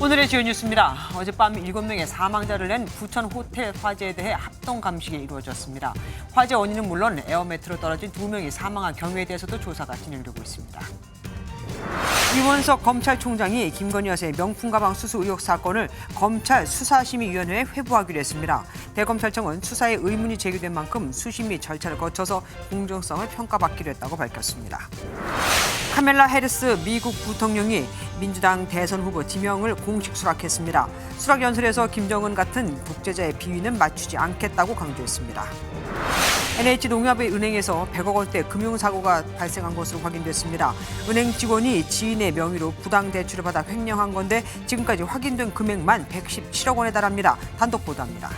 오늘의 주요 뉴스입니다. 어젯밤 7명의 사망자를 낸 부천 호텔 화재에 대해 합동 감식이 이루어졌습니다. 화재 원인은 물론 에어매트로 떨어진 2명이 사망한 경위에 대해서도 조사가 진행되고 있습니다. 이원석 검찰총장이 김건희 여사의 명품 가방 수수 의혹 사건을 검찰 수사심의위원회에 회부하기로 했습니다. 대검찰청은 수사에 의문이 제기된 만큼 수심의 절차를 거쳐서 공정성을 평가받기로 했다고 밝혔습니다. 카멜라 해리스 미국 부통령이 민주당 대선 후보 지명을 공식 수락했습니다. 수락 연설에서 김정은 같은 독재자의 비위는 맞추지 않겠다고 강조했습니다. NH농협의 은행에서 100억 원대 금융사고가 발생한 것으로 확인됐습니다. 은행 직원이 지인의 명의로 부당 대출을 받아 횡령한 건데 지금까지 확인된 금액만 117억 원에 달합니다. 단독 보도합니다.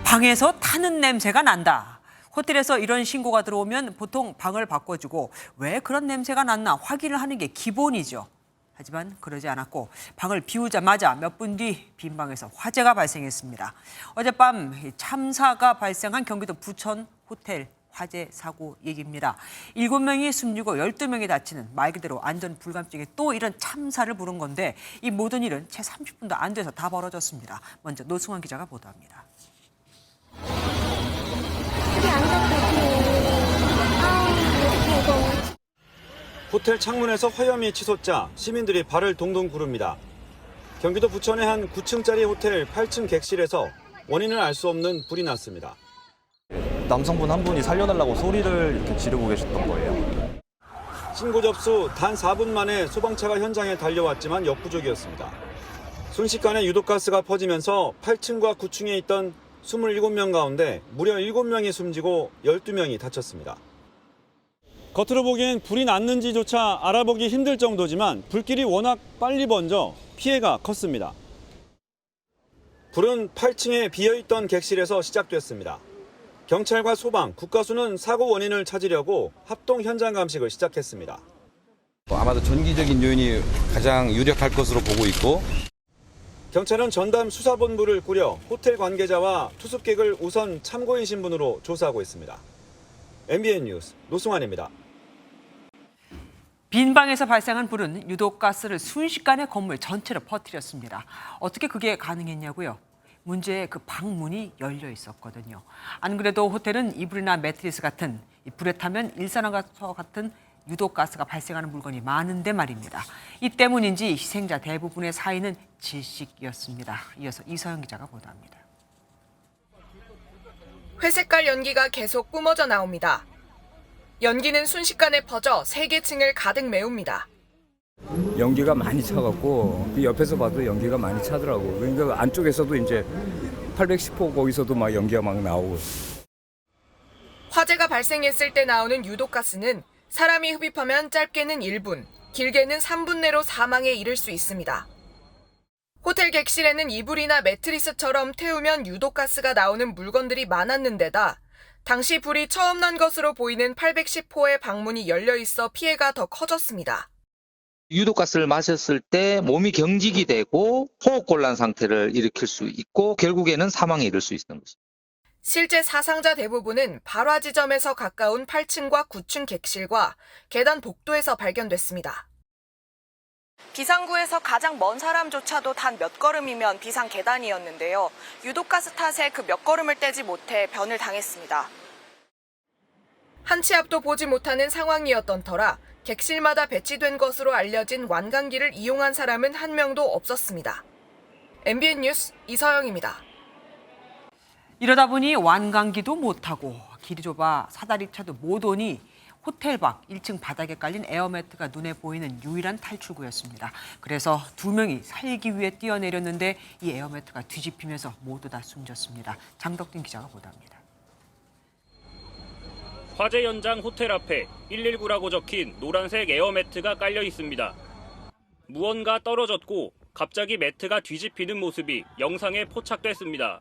방에서 타는 냄새가 난다. 호텔에서 이런 신고가 들어오면 보통 방을 바꿔주고 왜 그런 냄새가 났나 확인을 하는 게 기본이죠. 하지만 그러지 않았고 방을 비우자마자 몇 분 뒤 빈 방에서 화재가 발생했습니다. 어젯밤 참사가 발생한 경기도 부천 호텔 화재 사고 얘기입니다. 7명이 숨지고 12명이 다치는 말 그대로 안전 불감증에 또 이런 참사를 부른 건데 이 모든 일은 채 30분도 안 돼서 다 벌어졌습니다. 먼저 노승환 기자가 보도합니다. 호텔 창문에서 화염이 치솟자 시민들이 발을 동동 구릅니다. 경기도 부천의 한 9층짜리 호텔 8층 객실에서 원인을 알 수 없는 불이 났습니다. 남성분 한 분이 살려달라고 소리를 이렇게 지르고 계셨던 거예요. 신고 접수 단 4분 만에 소방차가 현장에 달려왔지만 역부족이었습니다. 순식간에 유독가스가 퍼지면서 8층과 9층에 있던 27명 가운데 무려 7명이 숨지고 12명이 다쳤습니다. 겉으로 보기엔 불이 났는지조차 알아보기 힘들 정도지만 불길이 워낙 빨리 번져 피해가 컸습니다. 불은 8층에 비어있던 객실에서 시작됐습니다. 경찰과 소방, 국가수는 사고 원인을 찾으려고 합동 현장 감식을 시작했습니다. 아마도 전기적인 요인이 가장 유력할 것으로 보고 있고, 경찰은 전담 수사본부를 꾸려 호텔 관계자와 투숙객을 우선 참고인 신분으로 조사하고 있습니다. MBN 뉴스 노승환입니다. 빈 방에서 발생한 불은 유독가스를 순식간에 건물 전체로 퍼뜨렸습니다. 어떻게 그게 가능했냐고요? 문제의 그 방문이 열려 있었거든요. 안 그래도 호텔은 이불이나 매트리스 같은 불에 타면 일산화가스 같은 유독가스가 발생하는 물건이 많은데 말입니다. 이 때문인지 희생자 대부분의 사인은 질식이었습니다. 이어서 이서영 기자가 보도합니다. 회색깔 연기가 계속 뿜어져 나옵니다. 연기는 순식간에 퍼져 3개 층을 가득 메웁니다. 연기가 많이 차갖고 그 옆에서 봐도 연기가 많이 차더라고. 그러니까 안쪽에서도 이제 810호 거기서도 막 연기가 막 나오고. 화재가 발생했을 때 나오는 유독가스는 사람이 흡입하면 짧게는 1분, 길게는 3분 내로 사망에 이를 수 있습니다. 호텔 객실에는 이불이나 매트리스처럼 태우면 유독가스가 나오는 물건들이 많았는데다 당시 불이 처음 난 것으로 보이는 810호의 방문이 열려 있어 피해가 더 커졌습니다. 유독가스를 마셨을 때 몸이 경직이 되고 호흡곤란 상태를 일으킬 수 있고 결국에는 사망에 이를 수 있는 것입니다. 실제 사상자 대부분은 발화 지점에서 가까운 8층과 9층 객실과 계단 복도에서 발견됐습니다. 비상구에서 가장 먼 사람조차도 단 몇 걸음이면 비상 계단이었는데요. 유독가스 탓에 그 몇 걸음을 떼지 못해 변을 당했습니다. 한 치 앞도 보지 못하는 상황이었던 터라 객실마다 배치된 것으로 알려진 완강기를 이용한 사람은 한 명도 없었습니다. MBN 뉴스 이서영입니다. 이러다 보니 완강기도 못하고 길이 좁아 사다리차도 못 오니 호텔 밖 1층 바닥에 깔린 에어매트가 눈에 보이는 유일한 탈출구였습니다. 그래서 2명이 살기 위해 뛰어내렸는데 이 에어매트가 뒤집히면서 모두 다 숨졌습니다. 장덕진 기자가 보도합니다. 화재 현장 호텔 앞에 119라고 적힌 노란색 에어매트가 깔려 있습니다. 무언가 떨어졌고 갑자기 매트가 뒤집히는 모습이 영상에 포착됐습니다.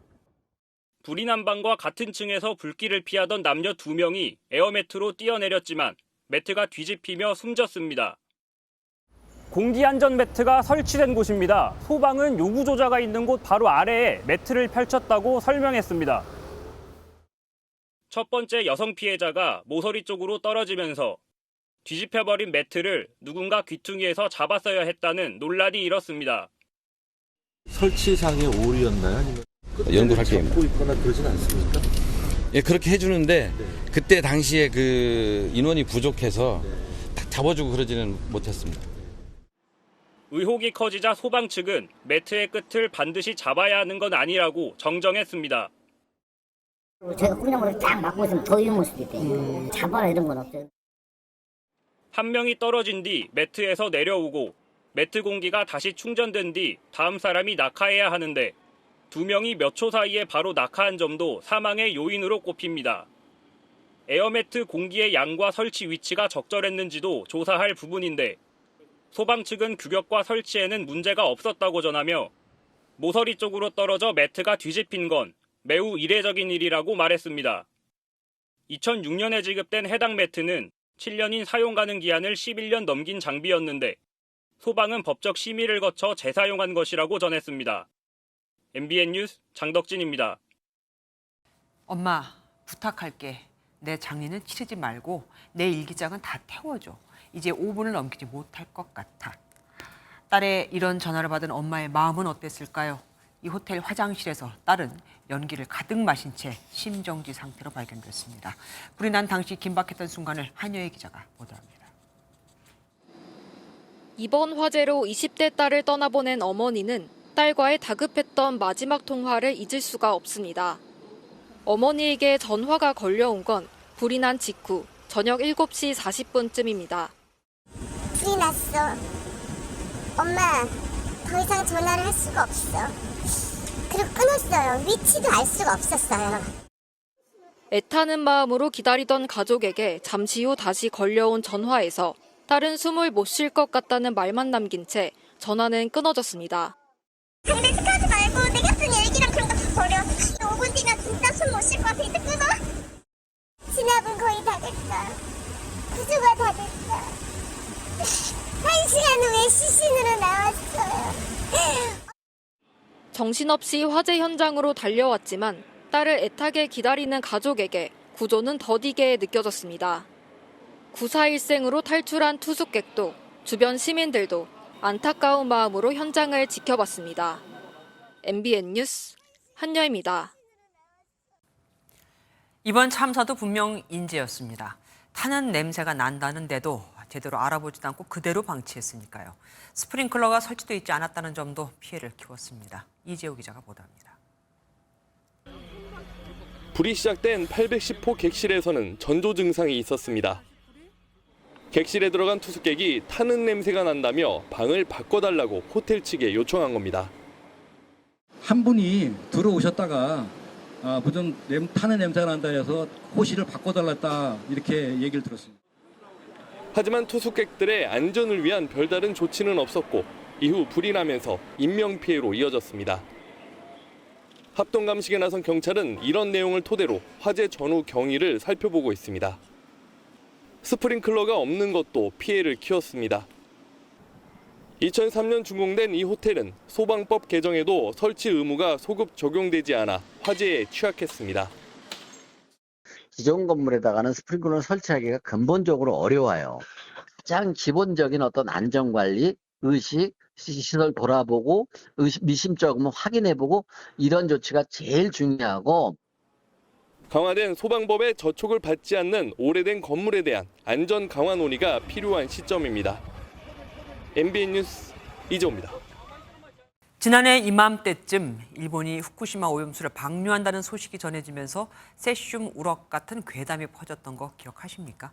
불이 난 방과 같은 층에서 불길을 피하던 남녀 2명이 에어매트로 뛰어내렸지만 매트가 뒤집히며 숨졌습니다. 공기안전 매트가 설치된 곳입니다. 소방은 요구조자가 있는 곳 바로 아래에 매트를 펼쳤다고 설명했습니다. 첫 번째 여성 피해자가 모서리 쪽으로 떨어지면서 뒤집혀버린 매트를 누군가 귀퉁이에서 잡았어야 했다는 논란이 일었습니다. 설치상의 오류였나요? 아니면 연구를 할 게임입니다. 잡고 있거나 그러진 않습니까? 예, 그렇게 해주는데 그때 당시에 그 인원이 부족해서 딱 잡아주고 그러지는 못했습니다. 의혹이 커지자 소방 측은 매트의 끝을 반드시 잡아야 하는 건 아니라고 정정했습니다. 저희가 꽁장으로 쫙 막고 있으면 더 위험할 수도 있대. 잡아라 이런 건 없어요. 한 명이 떨어진 뒤 매트에서 내려오고 매트 공기가 다시 충전된 뒤 다음 사람이 낙하해야 하는데 2명이 몇 초 사이에 바로 낙하한 점도 사망의 요인으로 꼽힙니다. 에어매트 공기의 양과 설치 위치가 적절했는지도 조사할 부분인데 소방 측은 규격과 설치에는 문제가 없었다고 전하며 모서리 쪽으로 떨어져 매트가 뒤집힌 건 매우 이례적인 일이라고 말했습니다. 2006년에 지급된 해당 매트는 7년인 사용 가능 기한을 11년 넘긴 장비였는데 소방은 법적 심의를 거쳐 재사용한 것이라고 전했습니다. MBN 뉴스 장덕진입니다. 엄마, 부탁할게. 내 장례는 치르지 말고 내 일기장은 다 태워줘. 이제 5분을 넘기지 못할 것 같아. 딸의 이런 전화를 받은 엄마의 마음은 어땠을까요? 이 호텔 화장실에서 딸은 연기를 가득 마신 채 심정지 상태로 발견됐습니다. 불이 난 당시 긴박했던 순간을 한여의 기자가 보도합니다. 이번 화재로 20대 딸을 떠나보낸 어머니는 딸과의 다급했던 마지막 통화를 잊을 수가 없습니다. 어머니에게 전화가 걸려온 건 불이 난 직후 저녁 7시 40분쯤입니다. 불이 났어. 엄마, 더 이상 전화를 할 수가 없어. 그리고 끊었어요. 위치도 알 수가 없었어요. 애타는 마음으로 기다리던 가족에게 잠시 후 다시 걸려온 전화에서 딸은 숨을 못 쉴 것 같다는 말만 남긴 채 전화는 끊어졌습니다. 근데 하지 말고 내 곁은 얘기랑 그런 거 버려. 5분 뒤면 진짜 숨 못 쉴 것 같아. 이제 끊어. 진압은 거의 다 됐어. 구조가 다 됐어. 1시간 후에 시신으로 나왔어요. 정신없이 화재 현장으로 달려왔지만 딸을 애타게 기다리는 가족에게 구조는 더디게 느껴졌습니다. 9.4일생으로 탈출한 투숙객도 주변 시민들도 안타까운 마음으로 현장을 지켜봤습니다. MBN 뉴스 한여입니다. 이번 참사도 분명 인재였습니다. 타는 냄새가 난다는데도 제대로 알아보지도 않고 그대로 방치했으니까요. 스프링클러가 설치되어 있지 않았다는 점도 피해를 키웠습니다. 이재호 기자가 보도합니다. 불이 시작된 810호 객실에서는 전조 증상이 있었습니다. 객실에 들어간 투숙객이 타는 냄새가 난다며 방을 바꿔달라고 호텔 측에 요청한 겁니다. 한 분이 들어오셨다가 무슨 타는 냄새가 난다 해서 호실을 바꿔달랐다 이렇게 얘기를 들었습니다. 하지만 투숙객들의 안전을 위한 별다른 조치는 없었고 이후 불이 나면서 인명피해로 이어졌습니다. 합동감식에 나선 경찰은 이런 내용을 토대로 화재 전후 경위를 살펴보고 있습니다. 스프링클러가 없는 것도 피해를 키웠습니다. 2003년 준공된 이 호텔은 소방법 개정에도 설치 의무가 소급 적용되지 않아 화재에 취약했습니다. 기존 건물에다가는 스프링클러를 설치하기가 근본적으로 어려워요. 가장 기본적인 어떤 안전관리, 의식, 시설 돌아보고 미심쩍으면 확인해보고 이런 조치가 제일 중요하고 강화된 소방법의 저촉을 받지 않는 오래된 건물에 대한 안전 강화 논의가 필요한 시점입니다. MBN 뉴스 이재호입니다. 지난해 이맘때쯤 일본이 후쿠시마 오염수를 방류한다는 소식이 전해지면서 세슘 우럭 같은 괴담이 퍼졌던 거 기억하십니까?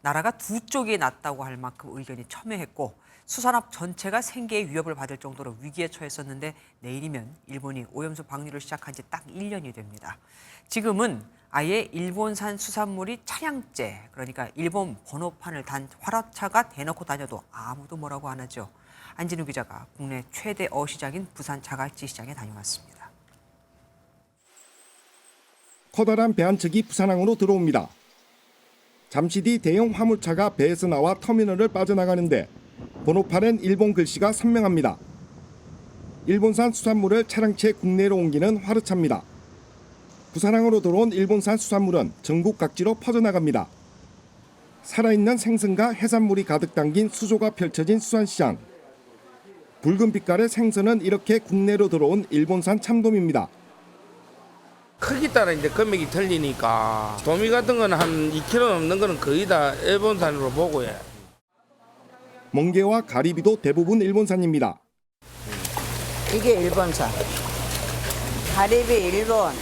나라가 두 쪽이 났다고 할 만큼 의견이 첨예했고 수산업 전체가 생계의 위협을 받을 정도로 위기에 처했었는데 내일이면 일본이 오염수 방류를 시작한 지 딱 1년이 됩니다. 지금은 아예 일본산 수산물이 차량째, 그러니까 일본 번호판을 단 화로차가 대놓고 다녀도 아무도 뭐라고 안 하죠. 안진우 기자가 국내 최대 어시장인 부산 자갈치 시장에 다녀왔습니다. 커다란 배 한 척이 부산항으로 들어옵니다. 잠시 뒤 대형 화물차가 배에서 나와 터미널을 빠져나가는데 번호판엔 일본 글씨가 선명합니다. 일본산 수산물을 차량채 국내로 옮기는 화르차입니다. 부산항으로 들어온 일본산 수산물은 전국 각지로 퍼져나갑니다. 살아있는 생선과 해산물이 가득 담긴 수조가 펼쳐진 수산시장. 붉은 빛깔의 생선은 이렇게 국내로 들어온 일본산 참돔입니다. 크기 따라 이제 금액이 틀리니까 도미 같은 건 한 2kg 넘는 거는 거의 다 일본산으로 보고요. 멍게와 가리비도 대부분 일본산입니다. 이게 일본산, 가리비 일본,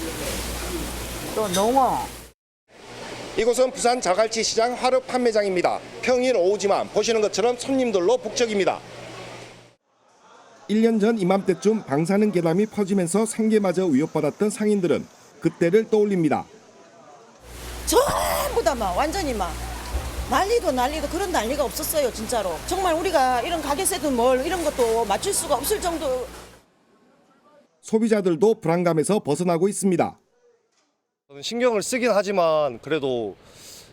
또 농어. 이곳은 부산 자갈치 시장 하루 판매장입니다. 평일 오후지만 보시는 것처럼 손님들로 북적입니다. 1년 전 이맘때쯤 방사능 괴담이 퍼지면서 생계마저 위협받았던 상인들은 그때를 떠올립니다. 전부 다 막 완전히 막 난리도 그런 난리가 없었어요, 진짜로. 정말 우리가 이런 가게세도 이런 것도 맞출 수가 없을 정도. 소비자들도 불안감에서 벗어나고 있습니다. 신경을 쓰긴 하지만 그래도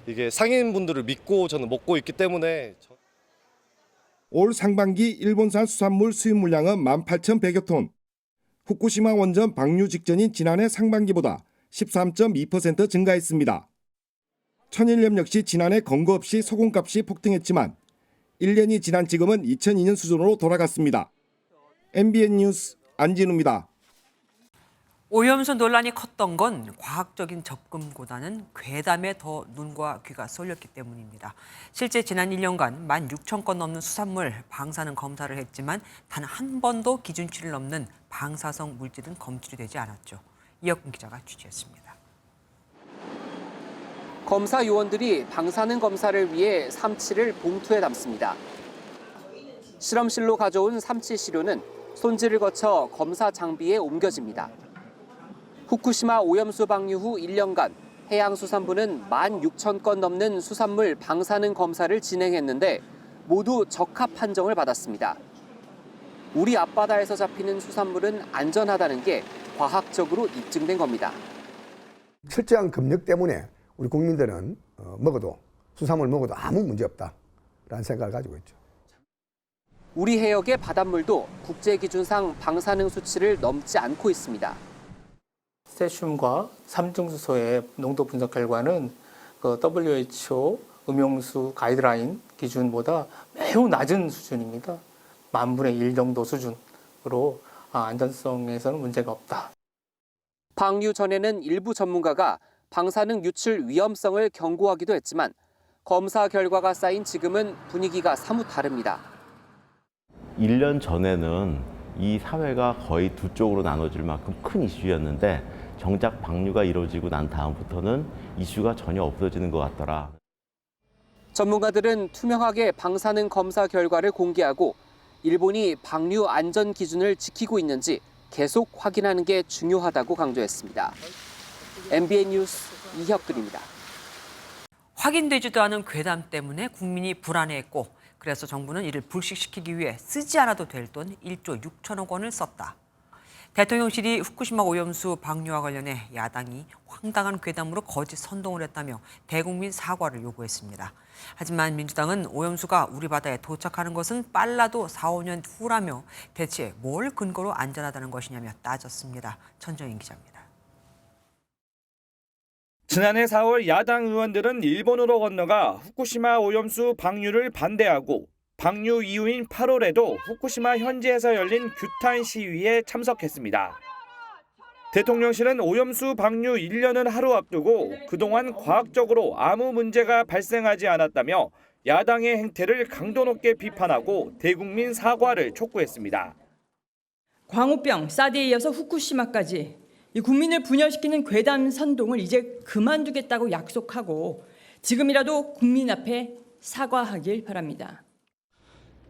이게 상인분들을 믿고 저는 먹고 있기 때문에. 올 상반기 일본산 수산물 수입 물량은 18,100여 톤. 후쿠시마 원전 방류 직전인 지난해 상반기보다 13.2% 증가했습니다. 천일염 역시 지난해 검거 없이 소금값이 폭등했지만 1년이 지난 지금은 2002년 수준으로 돌아갔습니다. MBN 뉴스 안진우입니다. 오염수 논란이 컸던 건 과학적인 접근보다는 괴담에 더 눈과 귀가 쏠렸기 때문입니다. 실제 지난 1년간 16,000건 넘는 수산물 방사능 검사를 했지만 단 한 번도 기준치를 넘는 방사성 물질은 검출이 되지 않았죠. 이혁근 기자가 취재했습니다. 검사 요원들이 방사능 검사를 위해 삼치를 봉투에 담습니다. 실험실로 가져온 삼치 시료는 손질을 거쳐 검사 장비에 옮겨집니다. 후쿠시마 오염수 방류 후 1년간 해양수산부는 16,000건 넘는 수산물 방사능 검사를 진행했는데 모두 적합 판정을 받았습니다. 우리 앞바다에서 잡히는 수산물은 안전하다는 게 과학적으로 입증된 겁니다. 철저한 검역 때문에 우리 국민들은 수산물 먹어도 아무 문제 없다라는 생각을 가지고 있죠. 우리 해역의 바닷물도 국제기준상 방사능 수치를 넘지 않고 있습니다. 세슘과 삼중수소의 농도 분석 결과는 WHO 음용수 가이드라인 기준보다 매우 낮은 수준입니다. 10,000분의 1 정도 수준으로 안전성에서는 문제가 없다. 방류 전에는 일부 전문가가 방사능 유출 위험성을 경고하기도 했지만 검사 결과가 쌓인 지금은 분위기가 사뭇 다릅니다. 1년 전에는 이 사회가 거의 두 쪽으로 나눠질 만큼 큰 이슈였는데 정작 방류가 이루어지고 난 다음부터는 이슈가 전혀 없어지는 것 같더라. 전문가들은 투명하게 방사능 검사 결과를 공개하고 일본이 방류 안전 기준을 지키고 있는지 계속 확인하는 게 중요하다고 강조했습니다. MBN 뉴스 이혁근입니다. 확인되지도 않은 괴담 때문에 국민이 불안해했고 그래서 정부는 이를 불식시키기 위해 쓰지 않아도 될 돈 1조 6천억 원을 썼다. 대통령실이 후쿠시마 오염수 방류와 관련해 야당이 황당한 괴담으로 거짓 선동을 했다며 대국민 사과를 요구했습니다. 하지만 민주당은 오염수가 우리 바다에 도착하는 것은 빨라도 4, 5년 후라며 대체 뭘 근거로 안전하다는 것이냐며 따졌습니다. 천정인 기자입니다. 지난해 4월 야당 의원들은 일본으로 건너가 후쿠시마 오염수 방류를 반대하고 방류 이후인 8월에도 후쿠시마 현지에서 열린 규탄 시위에 참석했습니다. 대통령실은 오염수 방류 1년을 하루 앞두고 그동안 과학적으로 아무 문제가 발생하지 않았다며 야당의 행태를 강도 높게 비판하고 대국민 사과를 촉구했습니다. 광우병, 사드에 이어서 후쿠시마까지 이 국민을 분열시키는 괴담 선동을 이제 그만두겠다고 약속하고 지금이라도 국민 앞에 사과하길 바랍니다.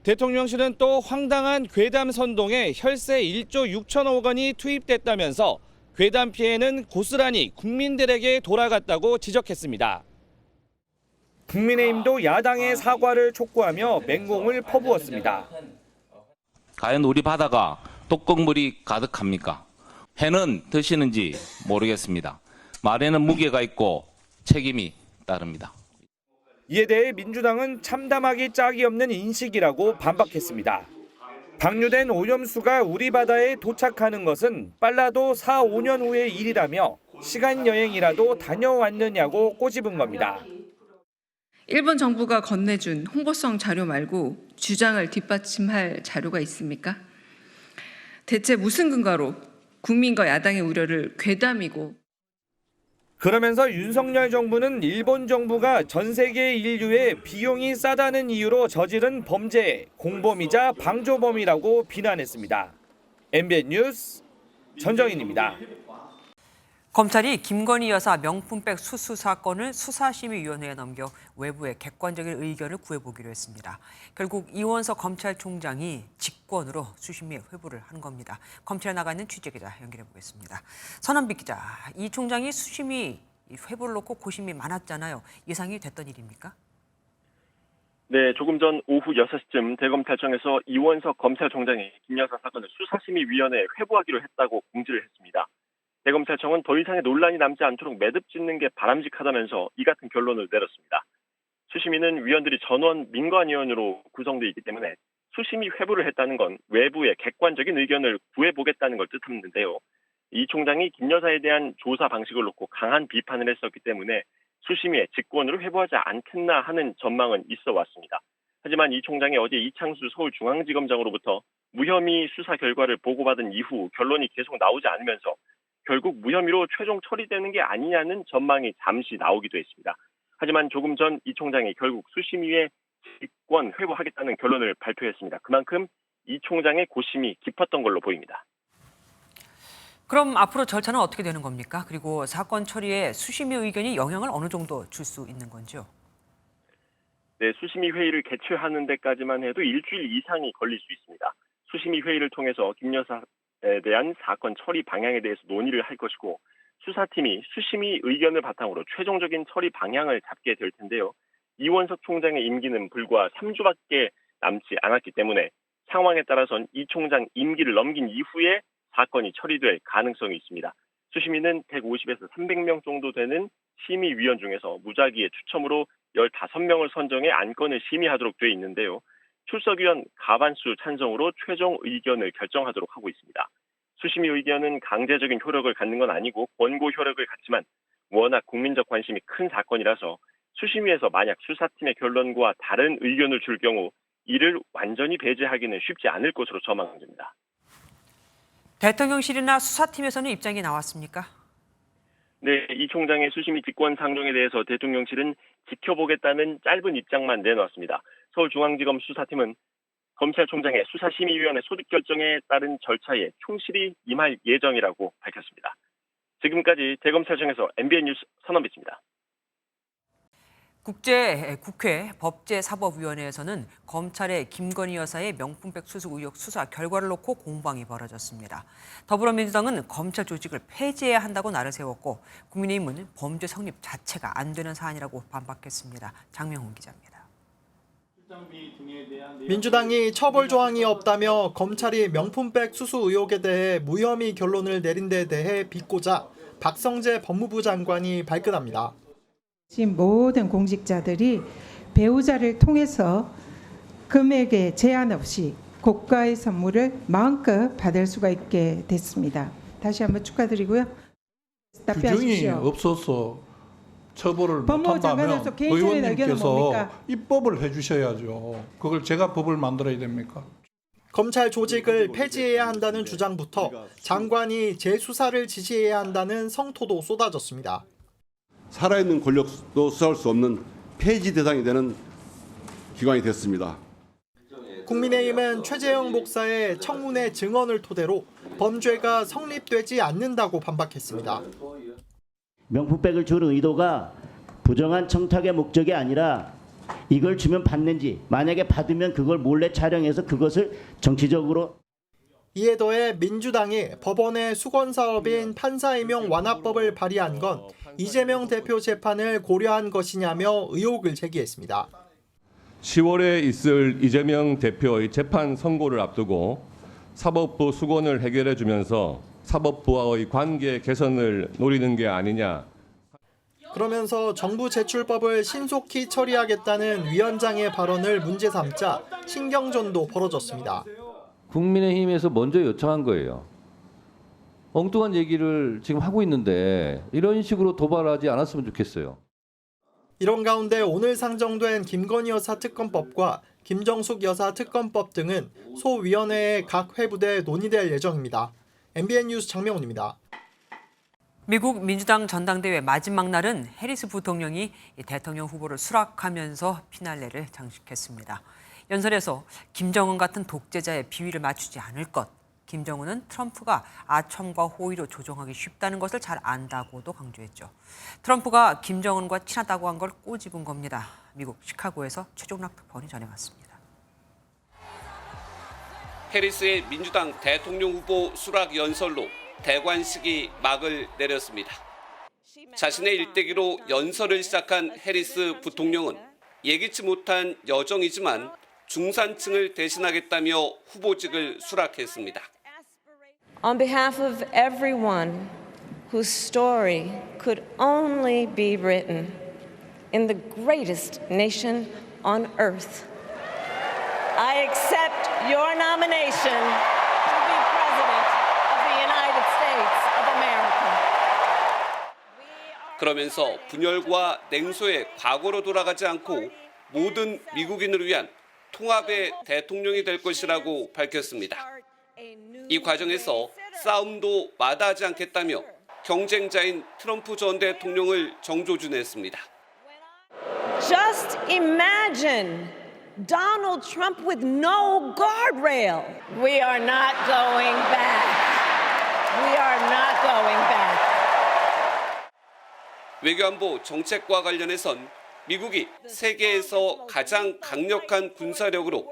대통령실은 또 황당한 괴담 선동에 혈세 1조 6천억 원이 투입됐다면서 괴담 피해는 고스란히 국민들에게 돌아갔다고 지적했습니다. 국민의힘도 야당의 사과를 촉구하며 맹공을 퍼부었습니다. 과연 우리 바다가 독극물이 가득합니까? 해는 드시는지 모르겠습니다. 말에는 무게가 있고 책임이 따릅니다. 이에 대해 민주당은 참담하기 짝이 없는 인식이라고 반박했습니다. 방류된 오염수가 우리 바다에 도착하는 것은 빨라도 4, 5년 후의 일이라며 시간 여행이라도 다녀왔느냐고 꼬집은 겁니다. 일본 정부가 건네준 홍보성 자료 말고 주장을 뒷받침할 자료가 있습니까? 대체 무슨 근거로 국민과 야당의 우려를 괴담이고 그러면서 윤석열 정부는 일본 정부가 전 세계 인류의 비용이 싸다는 이유로 저지른 범죄, 공범이자 방조범이라고 비난했습니다. MBN 뉴스 전정인입니다. 검찰이 김건희 여사 명품백 수수 사건을 수사심의위원회에 넘겨 외부의 객관적인 의견을 구해보기로 했습니다. 결국 이원석 검찰총장이 직권으로 수심위에 회부를 한 겁니다. 검찰에 나가 있는 취재기자 연결해 보겠습니다. 선한빛 기자, 이 총장이 수심위 회부를 놓고 고심이 많았잖아요. 예상이 됐던 일입니까? 네, 조금 전 오후 6시쯤 대검찰청에서 이원석 검찰총장이 김 여사 사건을 수사심의위원회에 회부하기로 했다고 공지를 했습니다. 대검찰청은 더 이상의 논란이 남지 않도록 매듭 짓는 게 바람직하다면서 이 같은 결론을 내렸습니다. 수심위는 위원들이 전원 민관위원으로 구성되어 있기 때문에 수심위 회부를 했다는 건 외부의 객관적인 의견을 구해보겠다는 걸 뜻하는데요. 이 총장이 김 여사에 대한 조사 방식을 놓고 강한 비판을 했었기 때문에 수심위에 직권으로 회부하지 않겠나 하는 전망은 있어 왔습니다. 하지만 이 총장이 어제 이창수 서울중앙지검장으로부터 무혐의 수사 결과를 보고받은 이후 결론이 계속 나오지 않으면서 결국 무혐의로 최종 처리되는 게 아니냐는 전망이 잠시 나오기도 했습니다. 하지만 조금 전 이 총장이 결국 수심위에 직권 회부하겠다는 결론을 발표했습니다. 그만큼 이 총장의 고심이 깊었던 걸로 보입니다. 그럼 앞으로 절차는 어떻게 되는 겁니까? 그리고 사건 처리에 수심위 의견이 영향을 어느 정도 줄 수 있는 건지요? 네, 수심위 회의를 개최하는 데까지만 해도 일주일 이상이 걸릴 수 있습니다. 수심위 회의를 통해서 김 여사에 대한 사건 처리 방향에 대해서 논의를 할 것이고 수사팀이 수심위 의견을 바탕으로 최종적인 처리 방향을 잡게 될 텐데요. 이원석 총장의 임기는 불과 3주밖에 남지 않았기 때문에 상황에 따라선 이 총장 임기를 넘긴 이후에 사건이 처리될 가능성이 있습니다. 수심위는 150에서 300명 정도 되는 심의위원 중에서 무작위의 추첨으로 15명을 선정해 안건을 심의하도록 돼 있는데요. 출석위원 과반수 찬성으로 최종 의견을 결정하도록 하고 있습니다. 수심위 의견은 강제적인 효력을 갖는 건 아니고 권고 효력을 갖지만 워낙 국민적 관심이 큰 사건이라서 수심위에서 만약 수사팀의 결론과 다른 의견을 줄 경우 이를 완전히 배제하기는 쉽지 않을 것으로 전망됩니다. 대통령실이나 수사팀에서는 입장이 나왔습니까? 네, 이 총장의 수심위 직권 상정에 대해서 대통령실은 지켜보겠다는 짧은 입장만 내놓았습니다. 서울중앙지검 수사팀은 검찰총장의 수사심의위원회 소집 결정에 따른 절차에 충실히 임할 예정이라고 밝혔습니다. 지금까지 대검찰청에서 MBN 뉴스 선원빛입니다. 국회 법제사법위원회에서는 검찰의 김건희 여사의 명품백 수수 의혹 수사 결과를 놓고 공방이 벌어졌습니다. 더불어민주당은 검찰 조직을 폐지해야 한다고 날을 세웠고 국민의힘은 범죄 성립 자체가 안 되는 사안이라고 반박했습니다. 장명훈 기자입니다. 민주당이 처벌 조항이 없다며 검찰이 명품백 수수 의혹에 대해 무혐의 결론을 내린 데 대해 비꼬자 박성재 법무부 장관이 발끈합니다. 지금 모든 공직자들이 배우자를 통해서 금액에 제한 없이 고가의 선물을 마음껏 받을 수가 있게 됐습니다. 다시 한번 축하드리고요. 규정이 없어서 처벌을 못한다면 의원님께서 입법을 해주셔야죠. 그걸 제가 법을 만들어야 됩니까? 검찰 조직을 폐지해야 한다는 주장부터 장관이 재수사를 지시해야 한다는 성토도 쏟아졌습니다. 살아있는 권력도 수사할 수 없는 폐지 대상이 되는 기관이 됐습니다. 국민의힘은 최재형 목사의 청문회 증언을 토대로 범죄가 성립되지 않는다고 반박했습니다. 명품백을 주는 의도가 부정한 청탁의 목적이 아니라 이걸 주면 받는지, 만약에 받으면 그걸 몰래 촬영해서 그것을 정치적으로. 이에 더해 민주당이 법원의 수건사업인 판사임용 완화법을 발의한 건 이재명 대표 재판을 고려한 것이냐며 의혹을 제기했습니다. 10월에 있을 이재명 대표의 재판 선고를 앞두고 사법부 수건을 해결해 주면서 사법부와의 관계 개선을 노리는 게 아니냐. 그러면서 정부 제출법을 신속히 처리하겠다는 위원장의 발언을 문제 삼자 신경전도 벌어졌습니다. 국민의힘에서 먼저 요청한 거예요. 엉뚱한 얘기를 지금 하고 있는데 이런 식으로 도발하지 않았으면 좋겠어요. 이런 가운데 오늘 상정된 김건희 여사 특검법과 김정숙 여사 특검법 등은 소위원회의 각 회부대 논의될 예정입니다. MBN 뉴스 장명훈입니다. 미국 민주당 전당대회 마지막 날은 해리스 부통령이 대통령 후보를 수락하면서 피날레를 장식했습니다. 연설에서 김정은 같은 독재자의 비위를 맞추지 않을 것, 김정은은 트럼프가 아첨과 호의로 조종하기 쉽다는 것을 잘 안다고도 강조했죠. 트럼프가 김정은과 친하다고 한 걸 꼬집은 겁니다. 미국 시카고에서 최종락 특파원이 전해왔습니다. 해리스의 민주당 대통령 후보 수락 연설로 대관식이 막을 내렸습니다. 자신의 일대기로 연설을 시작한 해리스 부통령은 예기치 못한 여정이지만 중산층을 대신하겠다며 후보직을 수락했습니다. On behalf of everyone whose story could only be written in the greatest nation on earth, I accept your nomination to be President of the United States of America. 그러면서 분열과 냉소의 과거로 돌아가지 않고 모든 미국인을 위한 통합의 대통령이 될 것이라고 밝혔습니다. 이 과정에서 싸움도 마다하지 않겠다며 경쟁자인 트럼프 전 대통령을 정조준했습니다. Just imagine Donald Trump with no guardrail. We are not going back. We are not going back. 외교안보 정책과 관련해선 미국이 세계에서 가장 강력한 군사력으로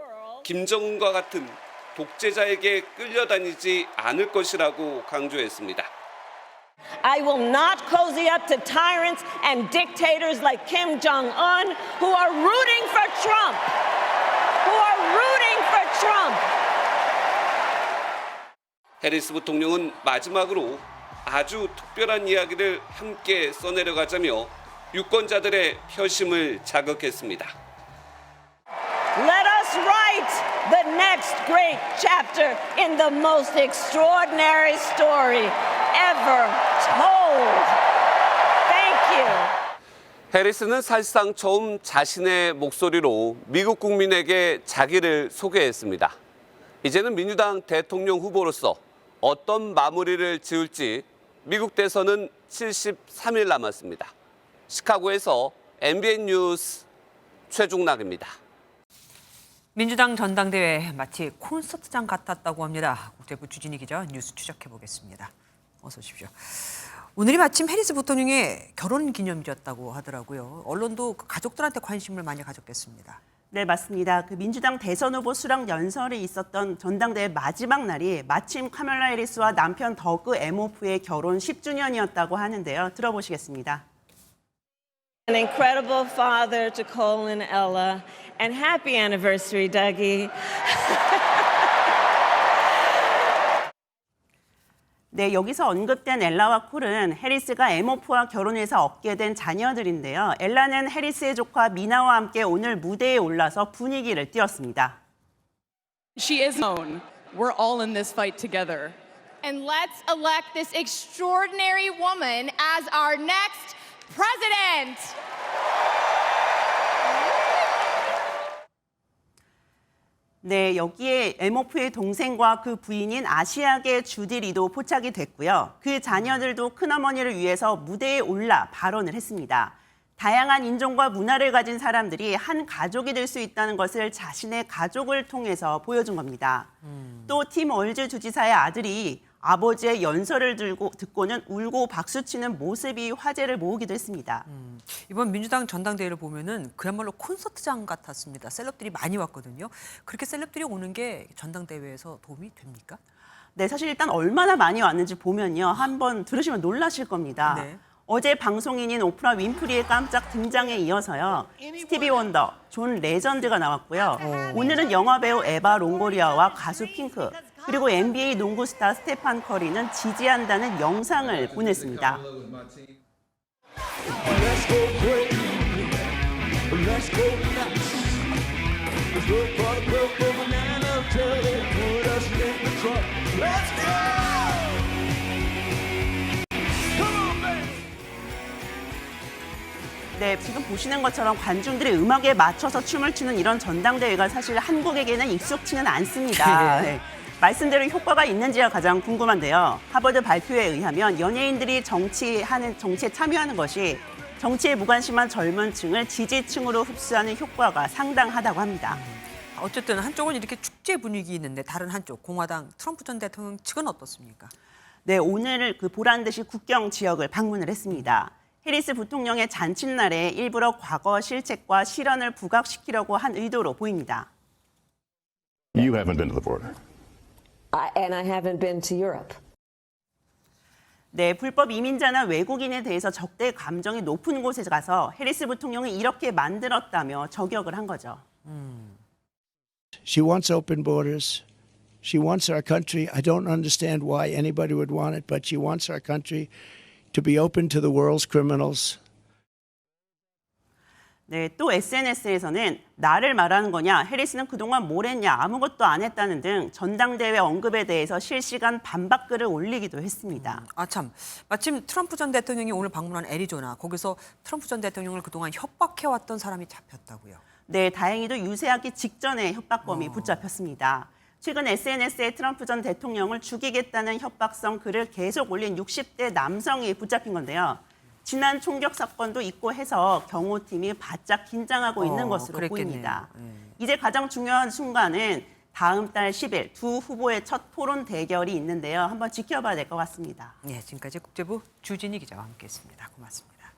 김정은과 같은 독재자에게 끌려다니지 않을 것이라고 강조했습니다. I will not cozy up to tyrants and dictators like Kim Jong-un who are rooting for Trump. Who are rooting for Trump. 해리스 부통령은 마지막으로 아주 특별한 이야기를 함께 써내려가자며 유권자들의 표심을 자극했습니다. Let us write the next great chapter in the most extraordinary story ever told. Thank you. 해리스는 사실상 처음 자신의 목소리로 미국 국민에게 자기를 소개했습니다. 이제는 민주당 대통령 후보로서 어떤 마무리를 지을지 미국 대선은 73일 남았습니다. 시카고에서 MBN 뉴스 최종락입니다. 민주당 전당대회 마치 콘서트장 같았다고 합니다. 국제부 주진희 기자 뉴스 추적해 보겠습니다. 어서 오십시오. 오늘이 마침 해리스 부통령의 결혼 기념일이었다고 하더라고요. 언론도 가족들한테 관심을 많이 가졌겠습니다. 네, 맞습니다. 민주당 대선 후보 수락 연설이 있었던 전당대회 마지막 날이 마침 카멀라 해리스와 남편 더그 에모프의 결혼 10주년이었다고 하는데요. 들어보시겠습니다. An incredible father to Cole and Ella, and happy anniversary, Dougie. 네, 여기서 언급된 엘라와 콜은 해리스가 에모프와 결혼해서 얻게 된 자녀들인데요. 엘라는 해리스의 조카 미나와 함께 오늘 무대에 올라서 분위기를 띄웠습니다. She is known. We're all in this fight together. And let's elect this extraordinary woman as our next president. 네, 여기에 에모프의 동생과 그 부인인 아시아계 주디 리도 포착이 됐고요. 그 자녀들도 큰어머니를 위해서 무대에 올라 발언을 했습니다. 다양한 인종과 문화를 가진 사람들이 한 가족이 될 수 있다는 것을 자신의 가족을 통해서 보여준 겁니다. 또 팀 월즈 주지사의 아들이 아버지의 연설을 듣고는 울고 박수치는 모습이 화제를 모으기도 했습니다. 이번 민주당 전당대회를 보면은 그야말로 콘서트장 같았습니다. 셀럽들이 많이 왔거든요. 그렇게 셀럽들이 오는 게 전당대회에서 도움이 됩니까? 네, 사실 일단 얼마나 많이 왔는지 보면요. 한번 들으시면 놀라실 겁니다. 네. 어제 방송인인 오프라 윈프리의 깜짝 등장에 이어서요. 스티비 원더, 존 레전드가 나왔고요. 오늘은 영화배우 에바 롱고리아와 가수 핑크, 그리고 NBA 농구 스타 스테판 커리는 지지한다는 영상을 보냈습니다. 네, 지금 보시는 것처럼 관중들이 음악에 맞춰서 춤을 추는 이런 전당대회가 사실 한국에게는 익숙치는 않습니다. 네. 말씀대로 효과가 있는지가 가장 궁금한데요. 하버드 발표에 의하면 연예인들이 정치에 참여하는 것이 정치에 무관심한 젊은 층을 지지층으로 흡수하는 효과가 상당하다고 합니다. 어쨌든 한쪽은 이렇게 축제 분위기 있는데 다른 한쪽 공화당 트럼프 전 대통령 측은 어떻습니까? 네, 오늘 보란 듯이 국경 지역을 방문을 했습니다. 해리스 부통령의 잔칫날에 일부러 과거 실책과 실언을 부각시키려고 한 의도로 보입니다. You haven't been to the border. And I haven't been to Europe. 네, 불법 이민자나 외국인에 대해서 적대 감정이 높은 곳에 가서 해리스 부통령이 이렇게 만들었다며 저격을 한 거죠. She wants open borders. She wants our country. I don't understand why anybody would want it, but she wants our country to be open to the world's criminals. 네, 또 SNS에서는 나를 말하는 거냐, 해리스는 그동안 뭘 했냐, 아무것도 안 했다는 등 전당대회 언급에 대해서 실시간 반박글을 올리기도 했습니다. 참, 마침 트럼프 전 대통령이 오늘 방문한 애리조나, 거기서 트럼프 전 대통령을 그동안 협박해왔던 사람이 잡혔다고요. 네, 다행히도 유세하기 직전에 협박범이 붙잡혔습니다. 최근 SNS에 트럼프 전 대통령을 죽이겠다는 협박성 글을 계속 올린 60대 남성이 붙잡힌 건데요. 지난 총격 사건도 있고 해서 경호팀이 바짝 긴장하고 있는 것으로 그랬겠네요. 보입니다. 이제 가장 중요한 순간은 다음 달 10일 두 후보의 첫 토론 대결이 있는데요. 한번 지켜봐야 될 것 같습니다. 네, 지금까지 국제부 주진희 기자와 함께했습니다. 고맙습니다.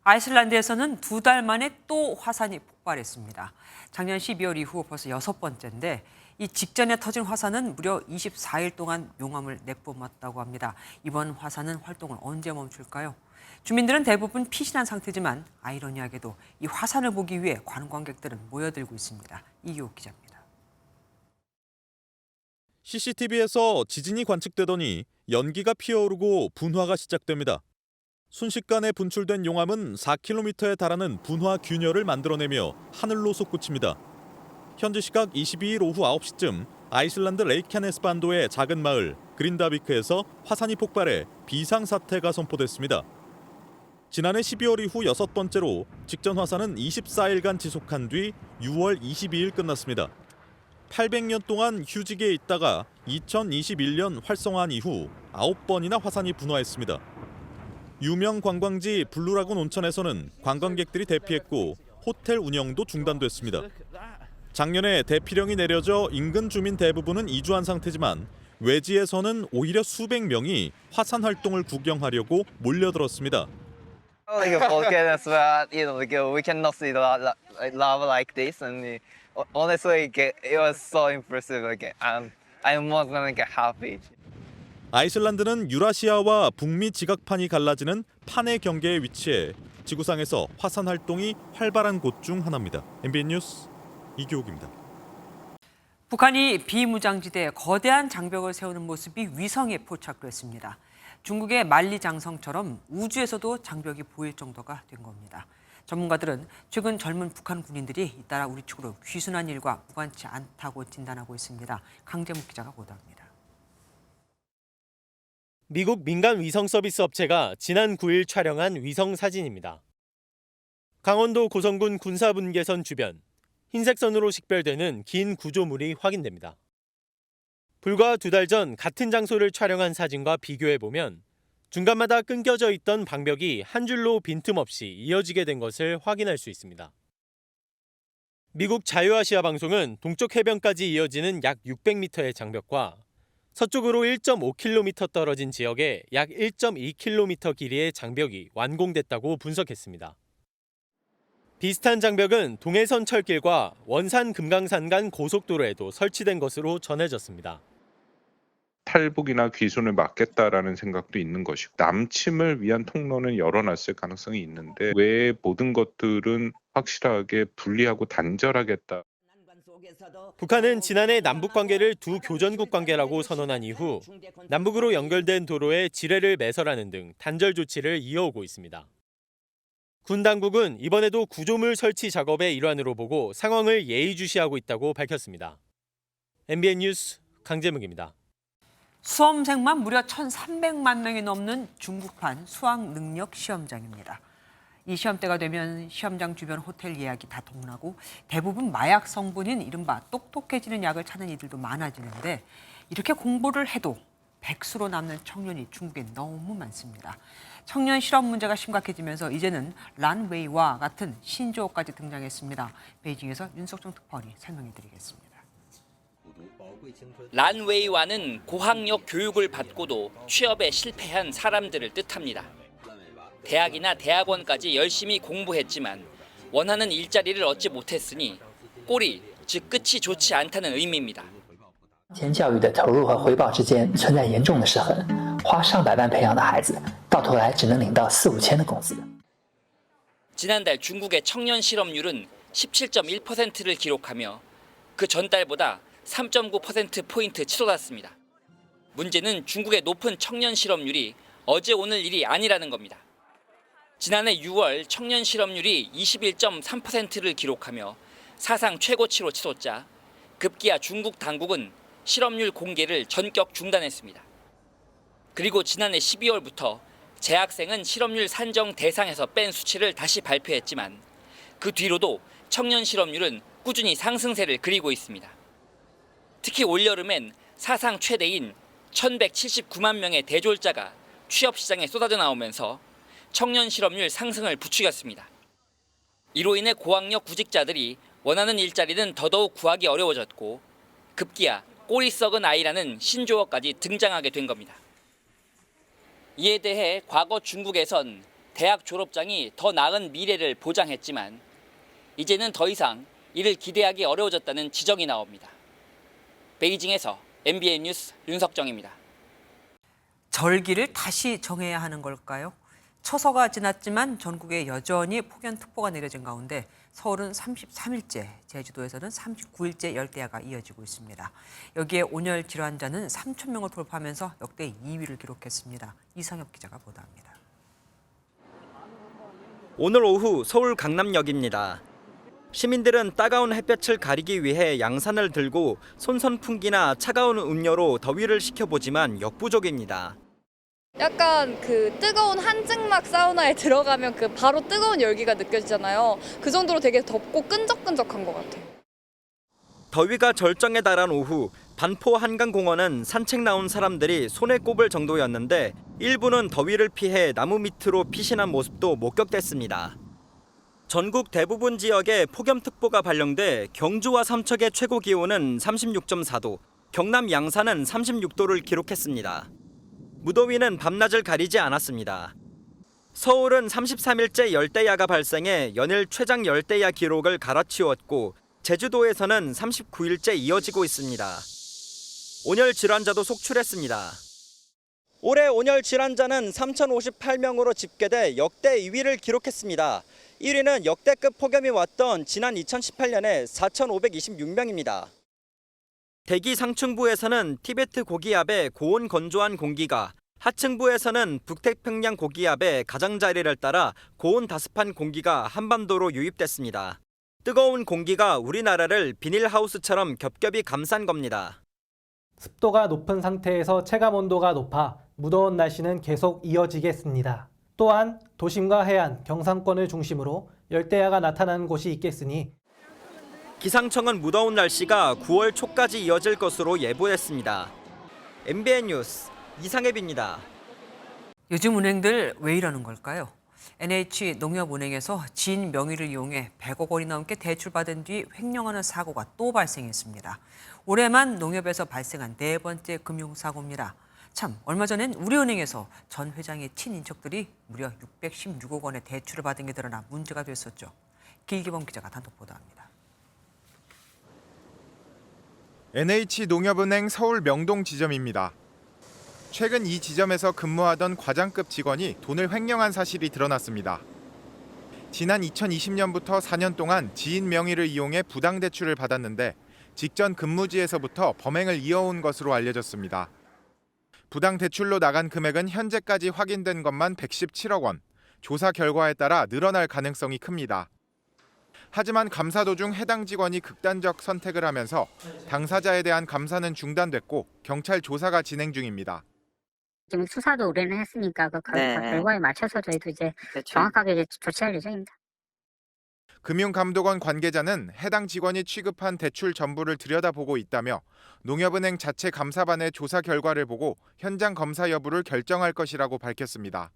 아이슬란드에서는 2달 만에 또 화산이 폭발했습니다. 작년 12월 이후 벌써 6번째인데 이 직전에 터진 화산은 무려 24일 동안 용암을 내뿜었다고 합니다. 이번 화산은 활동을 언제 멈출까요? 주민들은 대부분 피신한 상태지만 아이러니하게도 이 화산을 보기 위해 관광객들은 모여들고 있습니다. 이규옥 기자입니다. CCTV에서 지진이 관측되더니 연기가 피어오르고 분화가 시작됩니다. 순식간에 분출된 용암은 4km에 달하는 분화 균열을 만들어내며 하늘로 솟구칩니다. 현지 시각 22일 오후 9시쯤 아이슬란드 레이캬네스 반도의 작은 마을 그린다비크에서 화산이 폭발해 비상사태가 선포됐습니다. 지난해 12월 이후 6번째로 직전 화산은 24일간 지속한 뒤 6월 22일 끝났습니다. 800년 동안 휴직에 있다가 2021년 활성화한 이후 9번이나 화산이 분화했습니다. 유명 관광지 블루라군 온천에서는 관광객들이 대피했고 호텔 운영도 중단됐습니다. 작년에 대피령이 내려져 인근 주민 대부분은 이주한 상태지만 외지에서는 오히려 수백 명이 화산 활동을 구경하려고 몰려들었습니다. Like a volcano, but we cannot see the lava like this, and honestly, it was so impressive. I'm more than happy. 아이슬란드는 유라시아와 북미 지각판이 갈라지는 판의 경계에 위치해 지구상에서 화산 활동이 활발한 곳 중 하나입니다. MBN 뉴스 이규옥입니다. 북한이 비무장지대에 거대한 장벽을 세우는 모습이 위성에 포착됐습니다. 중국의 만리장성처럼 우주에서도 장벽이 보일 정도가 된 겁니다. 전문가들은 최근 젊은 북한 군인들이 잇따라 우리 측으로 귀순한 일과 무관치 않다고 진단하고 있습니다. 강재묵 기자가 보도합니다. 미국 민간 위성 서비스 업체가 지난 9일 촬영한 위성 사진입니다. 강원도 고성군 군사분계선 주변, 흰색 선으로 식별되는 긴 구조물이 확인됩니다. 불과 2달 전 같은 장소를 촬영한 사진과 비교해보면 중간마다 끊겨져 있던 방벽이 한 줄로 빈틈없이 이어지게 된 것을 확인할 수 있습니다. 미국 자유아시아 방송은 동쪽 해변까지 이어지는 약 600m의 장벽과 서쪽으로 1.5km 떨어진 지역에 약 1.2km 길이의 장벽이 완공됐다고 분석했습니다. 비슷한 장벽은 동해선 철길과 원산 금강산 간 고속도로에도 설치된 것으로 전해졌습니다. 탈북이나 귀순을 막겠다라는 생각도 있는 것이고 남침을 위한 통로는 열어놨을 가능성이 있는데 왜 모든 것들은 확실하게 분리하고 단절하겠다. 북한은 지난해 남북 관계를 두 교전국 관계라고 선언한 이후 남북으로 연결된 도로에 지뢰를 매설하는 등 단절 조치를 이어오고 있습니다. 군 당국은 이번에도 구조물 설치 작업의 일환으로 보고 상황을 예의주시하고 있다고 밝혔습니다. MBN 뉴스 강재묵입니다. 수험생만 무려 1,300만 명이 넘는 중국판 수학 능력 시험장입니다. 이 시험대가 되면 시험장 주변 호텔 예약이 다 동나고 대부분 마약 성분인 이른바 똑똑해지는 약을 찾는 이들도 많아지는데 이렇게 공부를 해도 백수로 남는 청년이 중국에 너무 많습니다. 청년 실업 문제가 심각해지면서 이제는 란웨이와 같은 신조어까지 등장했습니다. 베이징에서 윤석정 특파원이 설명해드리겠습니다. 란웨이와는 고학력 교육을 받고도 취업에 실패한 사람들을 뜻합니다. 대학이나 대학원까지 열심히 공부했지만 원하는 일자리를 얻지 못했으니 꼴이, 즉 끝이 좋지 않다는 의미입니다. 前教育的投入和回报之间存在严重的失衡，花上百万培养的孩子，到头来只能领到4、5千的工资。 지난달 중국의 청년 실업률은 17.1%를 기록하며 그 전달보다 3.9%포인트 치솟았습니다. 문제는 중국의 높은 청년 실업률이 어제 오늘 일이 아니라는 겁니다. 지난해 6월 청년 실업률이 21.3%를 기록하며 사상 최고치로 치솟자 급기야 중국 당국은 실업률 공개를 전격 중단했습니다. 그리고 지난해 12월부터 재학생은 실업률 산정 대상에서 뺀 수치를 다시 발표했지만 그 뒤로도 청년 실업률은 꾸준히 상승세를 그리고 있습니다. 특히 올여름엔 사상 최대인 1,179만 명의 대졸자가 취업 시장에 쏟아져 나오면서 청년 실업률 상승을 부추겼습니다. 이로 인해 고학력 구직자들이 원하는 일자리는 더더욱 구하기 어려워졌고 급기야 꼬리 썩은 아이라는 신조어까지 등장하게 된 겁니다. 이에 대해 과거 중국에선 대학 졸업장이 더 나은 미래를 보장했지만 이제는 더 이상 이를 기대하기 어려워졌다는 지적이 나옵니다. 베이징에서 MBN 뉴스 윤석정입니다. 절기를 다시 정해야 하는 걸까요? 처서가 지났지만 전국에 여전히 폭염특보가 내려진 가운데 서울은 33일째, 제주도에서는 39일째 열대야가 이어지고 있습니다. 여기에 온열 질환자는 3천 명을 돌파하면서 역대 2위를 기록했습니다. 이상엽 기자가 보도합니다. 오늘 오후 서울 강남역입니다. 시민들은 따가운 햇볕을 가리기 위해 양산을 들고 손선풍기나 차가운 음료로 더위를 식혀보지만 역부족입니다. 약간 그 뜨거운 한증막 사우나에 들어가면 그 바로 뜨거운 열기가 느껴지잖아요. 그 정도로 되게 덥고 끈적끈적한 것 같아요. 더위가 절정에 달한 오후 반포 한강공원은 산책 나온 사람들이 손에 꼽을 정도였는데 일부는 더위를 피해 나무 밑으로 피신한 모습도 목격됐습니다. 전국 대부분 지역에 폭염특보가 발령돼 경주와 삼척의 최고 기온은 36.4도, 경남 양산은 36도를 기록했습니다. 무더위는 밤낮을 가리지 않았습니다. 서울은 33일째 열대야가 발생해 연일 최장 열대야 기록을 갈아치웠고 제주도에서는 39일째 이어지고 있습니다. 온열 질환자도 속출했습니다. 올해 온열 질환자는 3,058명으로 집계돼 역대 2위를 기록했습니다. 1위는 역대급 폭염이 왔던 지난 2018년에 4,526명입니다. 대기 상층부에서는 티베트 고기압의 고온 건조한 공기가, 하층부에서는 북태평양 고기압의 가장자리를 따라 고온 다습한 공기가 한반도로 유입됐습니다. 뜨거운 공기가 우리나라를 비닐하우스처럼 겹겹이 감싼 겁니다. 습도가 높은 상태에서 체감온도가 높아 무더운 날씨는 계속 이어지겠습니다. 또한 도심과 해안, 경상권을 중심으로 열대야가 나타나는 곳이 있겠으니 기상청은 무더운 날씨가 9월 초까지 이어질 것으로 예보했습니다. MBN 뉴스 이상엽입니다. 요즘 은행들 왜 이러는 걸까요? NH농협은행에서 지인 명의를 이용해 100억 원이 넘게 대출받은 뒤 횡령하는 사고가 또 발생했습니다. 올해만 농협에서 발생한 네 번째 금융사고입니다. 참, 얼마 전엔 우리은행에서 전 회장의 친인척들이 무려 616억 원의 대출을 받은 게 드러나 문제가 됐었죠. 길기범 기자가 단독 보도합니다. NH농협은행 서울 명동 지점입니다. 최근 이 지점에서 근무하던 과장급 직원이 돈을 횡령한 사실이 드러났습니다. 지난 2020년부터 4년 동안 지인 명의를 이용해 부당 대출을 받았는데 직전 근무지에서부터 범행을 이어온 것으로 알려졌습니다. 부당 대출로 나간 금액은 현재까지 확인된 것만 117억 원, 조사 결과에 따라 늘어날 가능성이 큽니다. 하지만 감사 도중 해당 직원이 극단적 선택을 하면서 당사자에 대한 감사는 중단됐고 경찰 조사가 진행 중입니다. 지금 수사도 우리는 했으니까 그 결과에 맞춰서 저희도 이제 정확하게 이제 조치할 예정입니다. 금융감독원 관계자는 해당 직원이 취급한 대출 전부를 들여다보고 있다며 농협은행 자체 감사반의 조사 결과를 보고 현장 검사 여부를 결정할 것이라고 밝혔습니다.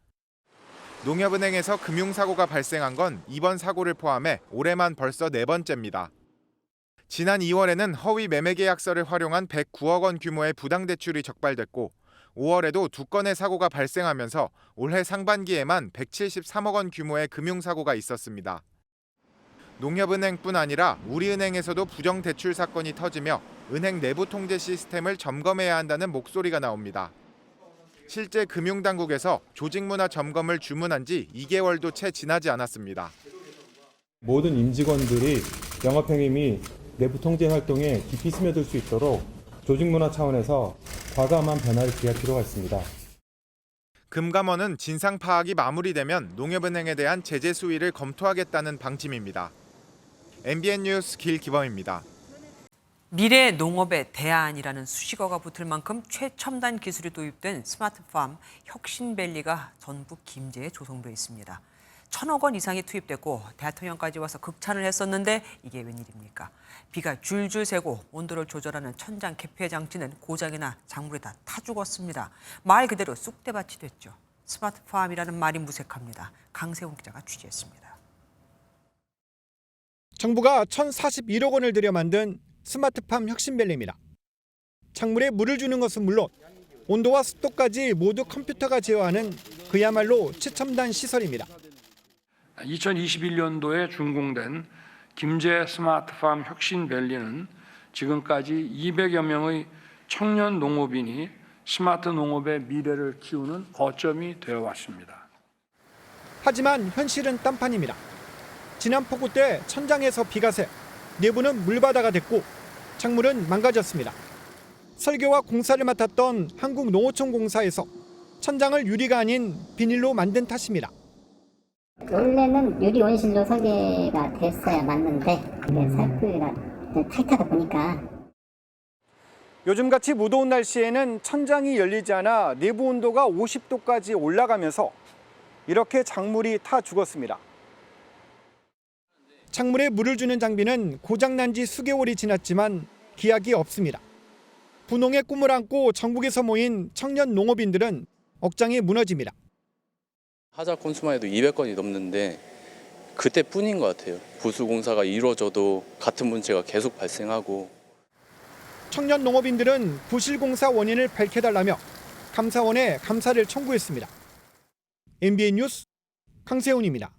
농협은행에서 금융사고가 발생한 건 이번 사고를 포함해 올해만 벌써 4번째입니다. 지난 2월에는 허위 매매계약서를 활용한 109억 원 규모의 부당대출이 적발됐고 5월에도 2건의 사고가 발생하면서 올해 상반기에만 173억 원 규모의 금융사고가 있었습니다. 농협은행뿐 아니라 우리은행에서도 부정대출 사건이 터지며 은행 내부 통제 시스템을 점검해야 한다는 목소리가 나옵니다. 실제 금융당국에서 조직문화 점검을 주문한 지 2개월도 채 지나지 않았습니다. 모든 임직원들이 영업행위 및 내부 통제 활동에 깊이 스며들 수 있도록 조직문화 차원에서 과감한 변화를 기할 필요가 있습니다. 금감원은 진상 파악이 마무리되면 농협은행에 대한 제재 수위를 검토하겠다는 방침입니다. MBN 뉴스 길기범입니다. 미래 농업의 대안이라는 수식어가 붙을 만큼 최첨단 기술이 도입된 스마트팜 혁신밸리가 전북 김제에 조성돼 있습니다. 1,000억 원 이상이 투입됐고 대통령까지 와서 극찬을 했었는데 이게 웬일입니까? 비가 줄줄 새고 온도를 조절하는 천장 개폐 장치는 고장이나 작물이 다 타 죽었습니다. 말 그대로 쑥대밭이 됐죠. 스마트팜이라는 말이 무색합니다. 강세훈 기자가 취재했습니다. 정부가 1,041억 원을 들여 만든 스마트팜 혁신밸리입니다. 작물에 물을 주는 것은 물론 온도와 습도까지 모두 컴퓨터가 제어하는 그야말로 최첨단 시설입니다. 2021년도에 준공된 김제 스마트팜 혁신밸리는 지금까지 200여 명의 청년 농업인이 스마트 농업의 미래를 키우는 거점이 되어 왔습니다. 하지만 현실은 딴판입니다. 지난 폭우 때 천장에서 비가 새 내부는 물바다가 됐고 작물은 망가졌습니다. 설계와 공사를 맡았던 한국농어촌공사에서 천장을 유리가 아닌 비닐로 만든 탓입니다. 원래는 유리 원실로 설계가 됐어야 맞는데 살구가 타이트하다 보니까 요즘같이 무더운 날씨에는 천장이 열리지 않아 내부 온도가 50도까지 올라가면서 이렇게 작물이 타 죽었습니다. 작물에 물을 주는 장비는 고장난 지 수개월이 지났지만 기약이 없습니다. 분홍의 꿈을 안고 전국에서 모인 청년 농업인들은 억장이 무너집니다. 하자 건수만 해도 200건이 넘는데 그때뿐인 것 같아요. 보수 공사가 이루어져도 같은 문제가 계속 발생하고. 청년 농업인들은 부실 공사 원인을 밝혀달라며 감사원에 감사를 청구했습니다. MBN 뉴스 강세훈입니다.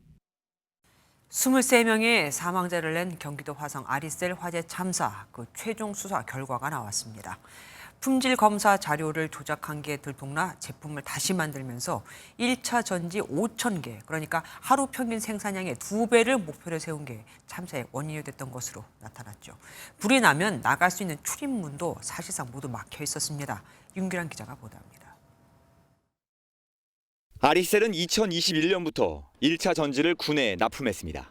23명의 사망자를 낸 경기도 화성 아리셀 화재 참사 그 최종 수사 결과가 나왔습니다. 품질 검사 자료를 조작한 게 들통나 제품을 다시 만들면서 1차 전지 5,000개, 그러니까 하루 평균 생산량의 2배를 목표로 세운 게 참사의 원인이 됐던 것으로 나타났죠. 불이 나면 나갈 수 있는 출입문도 사실상 모두 막혀 있었습니다. 윤규란 기자가 보도합니다. 아리셀은 2021년부터 1차 전지를 군에 납품했습니다.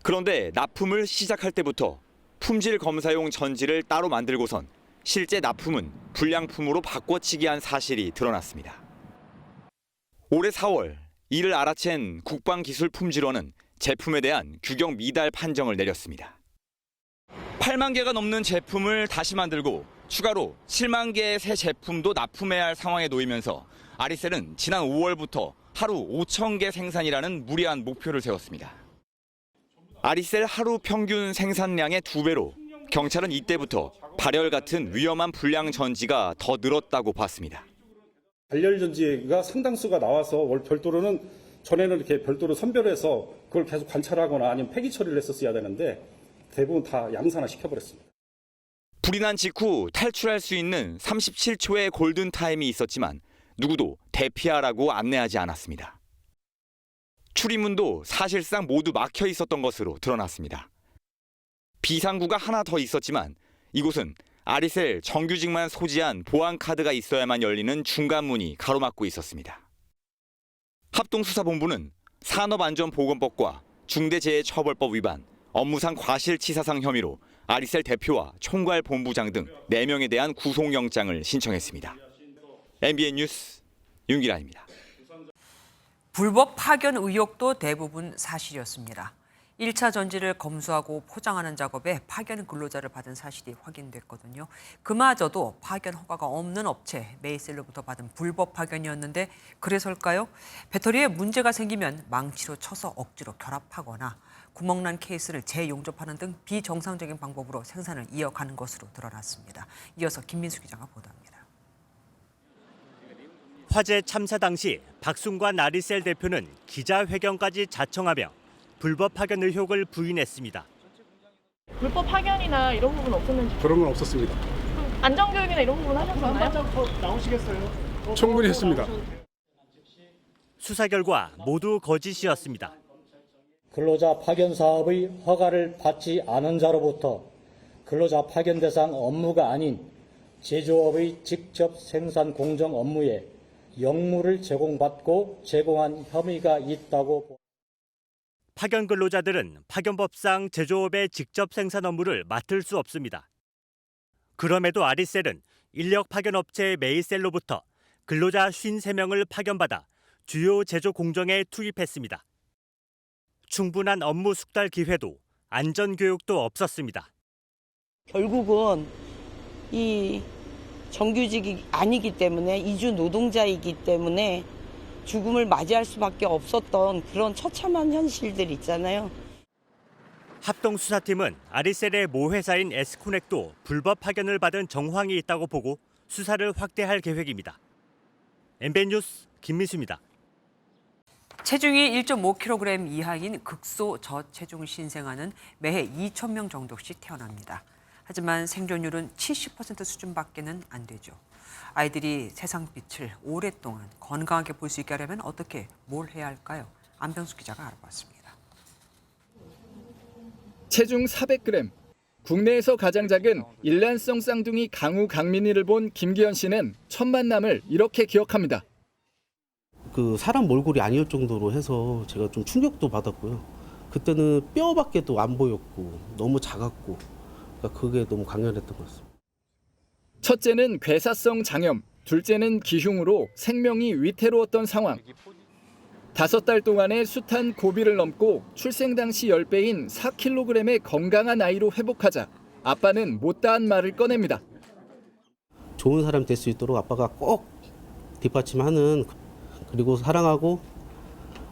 그런데 납품을 시작할 때부터 품질 검사용 전지를 따로 만들고선 실제 납품은 불량품으로 바꿔치기 한 사실이 드러났습니다. 올해 4월 이를 알아챈 국방기술품질원은 제품에 대한 규격 미달 판정을 내렸습니다. 8만 개가 넘는 제품을 다시 만들고 추가로 7만 개의 새 제품도 납품해야 할 상황에 놓이면서 아리셀은 지난 5월부터 하루 5,000개 생산이라는 무리한 목표를 세웠습니다. 아리셀 하루 평균 생산량의 2배로 경찰은 이때부터 발열 같은 위험한 불량 전지가 더 늘었다고 봤습니다. 발열 전지가 상당수가 나와서 별도로는 전에는 이렇게 별도로 선별해서 그걸 계속 관찰하거나 아니면 폐기 처리를 했었어야 되는데 대부분 다 양산화 시켜버렸습니다. 불이 난 직후 탈출할 수 있는 37초의 골든타임이 있었지만 누구도 대피하라고 안내하지 않았습니다. 출입문도 사실상 모두 막혀 있었던 것으로 드러났습니다. 비상구가 하나 더 있었지만 이곳은 아리셀 정규직만 소지한 보안카드가 있어야만 열리는 중간문이 가로막고 있었습니다. 합동수사본부는 산업안전보건법과 중대재해처벌법 위반, 업무상 과실치사상 혐의로 아리셀 대표와 총괄본부장 등 4명에 대한 구속영장을 신청했습니다. MBN 뉴스 윤기란입니다. 불법 파견 의혹도 대부분 사실이었습니다. 1차 전지를 검수하고 포장하는 작업에 파견 근로자를 받은 사실이 확인됐거든요. 그마저도 파견 허가가 없는 업체 메이셀로부터 받은 불법 파견이었는데 그래서일까요? 배터리에 문제가 생기면 망치로 쳐서 억지로 결합하거나 구멍난 케이스를 재용접하는 등 비정상적인 방법으로 생산을 이어가는 것으로 드러났습니다. 이어서 김민수 기자가 보도합니다. 화재 참사 당시 박순관 아리셀 대표는 기자회견까지 자청하며 불법 파견 의혹을 부인했습니다. 불법 파견이나 이런 부분 없었는지? 그런 건 없었습니다. 안전교육이나 이런 부분 하셨나요? 나오시겠어요? 충분히 했습니다. 수사 결과 모두 거짓이었습니다. 근로자 파견 사업의 허가를 받지 않은 자로부터 근로자 파견 대상 업무가 아닌 제조업의 직접 생산 공정 업무에 역무를 제공받고 제공한 혐의가 있다고. 파견 근로자들은 파견법상 제조업의 직접 생산 업무를 맡을 수 없습니다. 그럼에도 아리셀은 인력 파견 업체 메이셀로부터 근로자 53명을 파견받아 주요 제조 공정에 투입했습니다. 충분한 업무 숙달 기회도 안전 교육도 없었습니다. 결국은 이 정규직이 아니기 때문에 이주 노동자이기 때문에 죽음을 맞이할 수밖에 없었던 그런 처참한 현실들 있잖아요. 합동수사팀은 아리셀의 모회사인 에스코넥도 불법 파견을 받은 정황이 있다고 보고 수사를 확대할 계획입니다. MBN 뉴스 김민수입니다. 체중이 1.5kg 이하인 극소 저체중을 신생아는 매해 2,000명 정도씩 태어납니다. 하지만 생존율은 70% 수준밖에는 안 되죠. 아이들이 세상빛을 오랫동안 건강하게 볼 수 있게 하려면 어떻게 뭘 해야 할까요? 안병수 기자가 알아봤습니다. 체중 400g, 국내에서 가장 작은 일란성 쌍둥이 강우 강민이를 본 김기현 씨는 첫 만남을 이렇게 기억합니다. 그 사람 몰골이 아니었 정도로 해서 제가 좀 충격도 받았고요. 그때는 뼈밖에 또 안 보였고 너무 작았고 그러니까 그게 너무 강렬했던 것 같습니다. 첫째는 괴사성 장염, 둘째는 기흉으로 생명이 위태로웠던 상황. 5달 동안의 숱한 고비를 넘고 출생 당시 10배인 4kg의 건강한 아이로 회복하자 아빠는 못다한 말을 꺼냅니다. 좋은 사람이 될 수 있도록 아빠가 꼭 뒷받침하는 그리고 사랑하고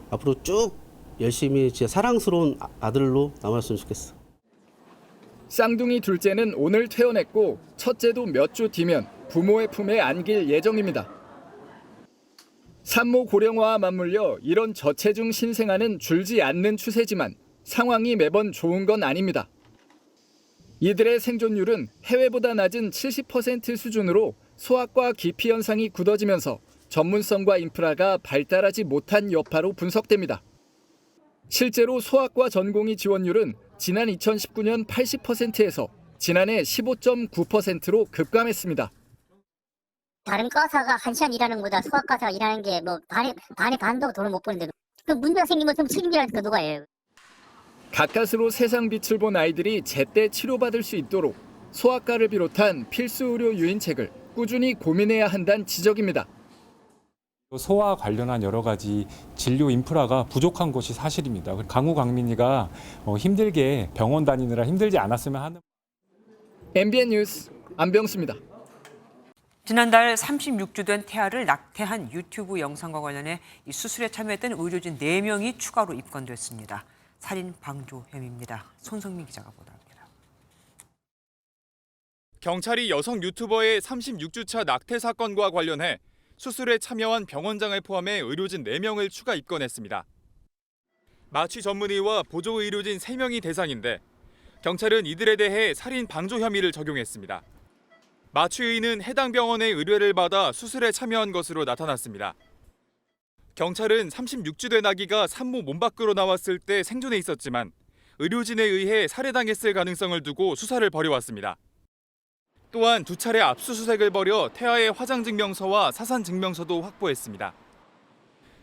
앞으로 쭉 열심히 진짜 사랑스러운 아들로 남았으면 좋겠어. 쌍둥이 둘째는 오늘 퇴원했고 첫째도 몇 주 뒤면 부모의 품에 안길 예정입니다. 산모 고령화와 맞물려 이런 저체중 신생아는 줄지 않는 추세지만 상황이 매번 좋은 건 아닙니다. 이들의 생존율은 해외보다 낮은 70% 수준으로 소아과 기피 현상이 굳어지면서 전문성과 인프라가 발달하지 못한 여파로 분석됩니다. 실제로 소아과 전공의 지원율은 지난 2019년 80%에서 지난해 15.9%로 급감했습니다. 다른 과사가 1시간 일하는 것보다 소아과사가 일하는 게 뭐 반의 반도 돈을 못 버는데 그 문제가 생기면 좀 책임지라니까 누가 해요. 가까스로 세상 빛을 본 아이들이 제때 치료받을 수 있도록 소아과를 비롯한 필수 의료 유인책을 꾸준히 고민해야 한다는 지적입니다. 소아 관련한 여러 가지 진료 인프라가 부족한 것이 사실입니다. 강우 강민이가 힘들게 병원 다니느라 힘들지 않았으면 하는. MBN 뉴스 안병수입니다. 지난달 36주 된 태아를 낙태한 유튜브 영상과 관련해 이 수술에 참여했던 의료진 4명이 추가로 입건됐습니다. 살인 방조 혐의입니다. 손성민 기자가 보도합니다. 경찰이 여성 유튜버의 36주차 낙태 사건과 관련해 수술에 참여한 병원장을 포함해 의료진 4명을 추가 입건했습니다. 마취 전문의와 보조 의료진 3명이 대상인데 경찰은 이들에 대해 살인 방조 혐의를 적용했습니다. 마취의는 해당 병원의 의뢰를 받아 수술에 참여한 것으로 나타났습니다. 경찰은 36주 된 아기가 산모 몸 밖으로 나왔을 때 생존해 있었지만 의료진에 의해 살해당했을 가능성을 두고 수사를 벌여왔습니다. 또한 2차례 압수수색을 벌여 태아의 화장증명서와 사산증명서도 확보했습니다.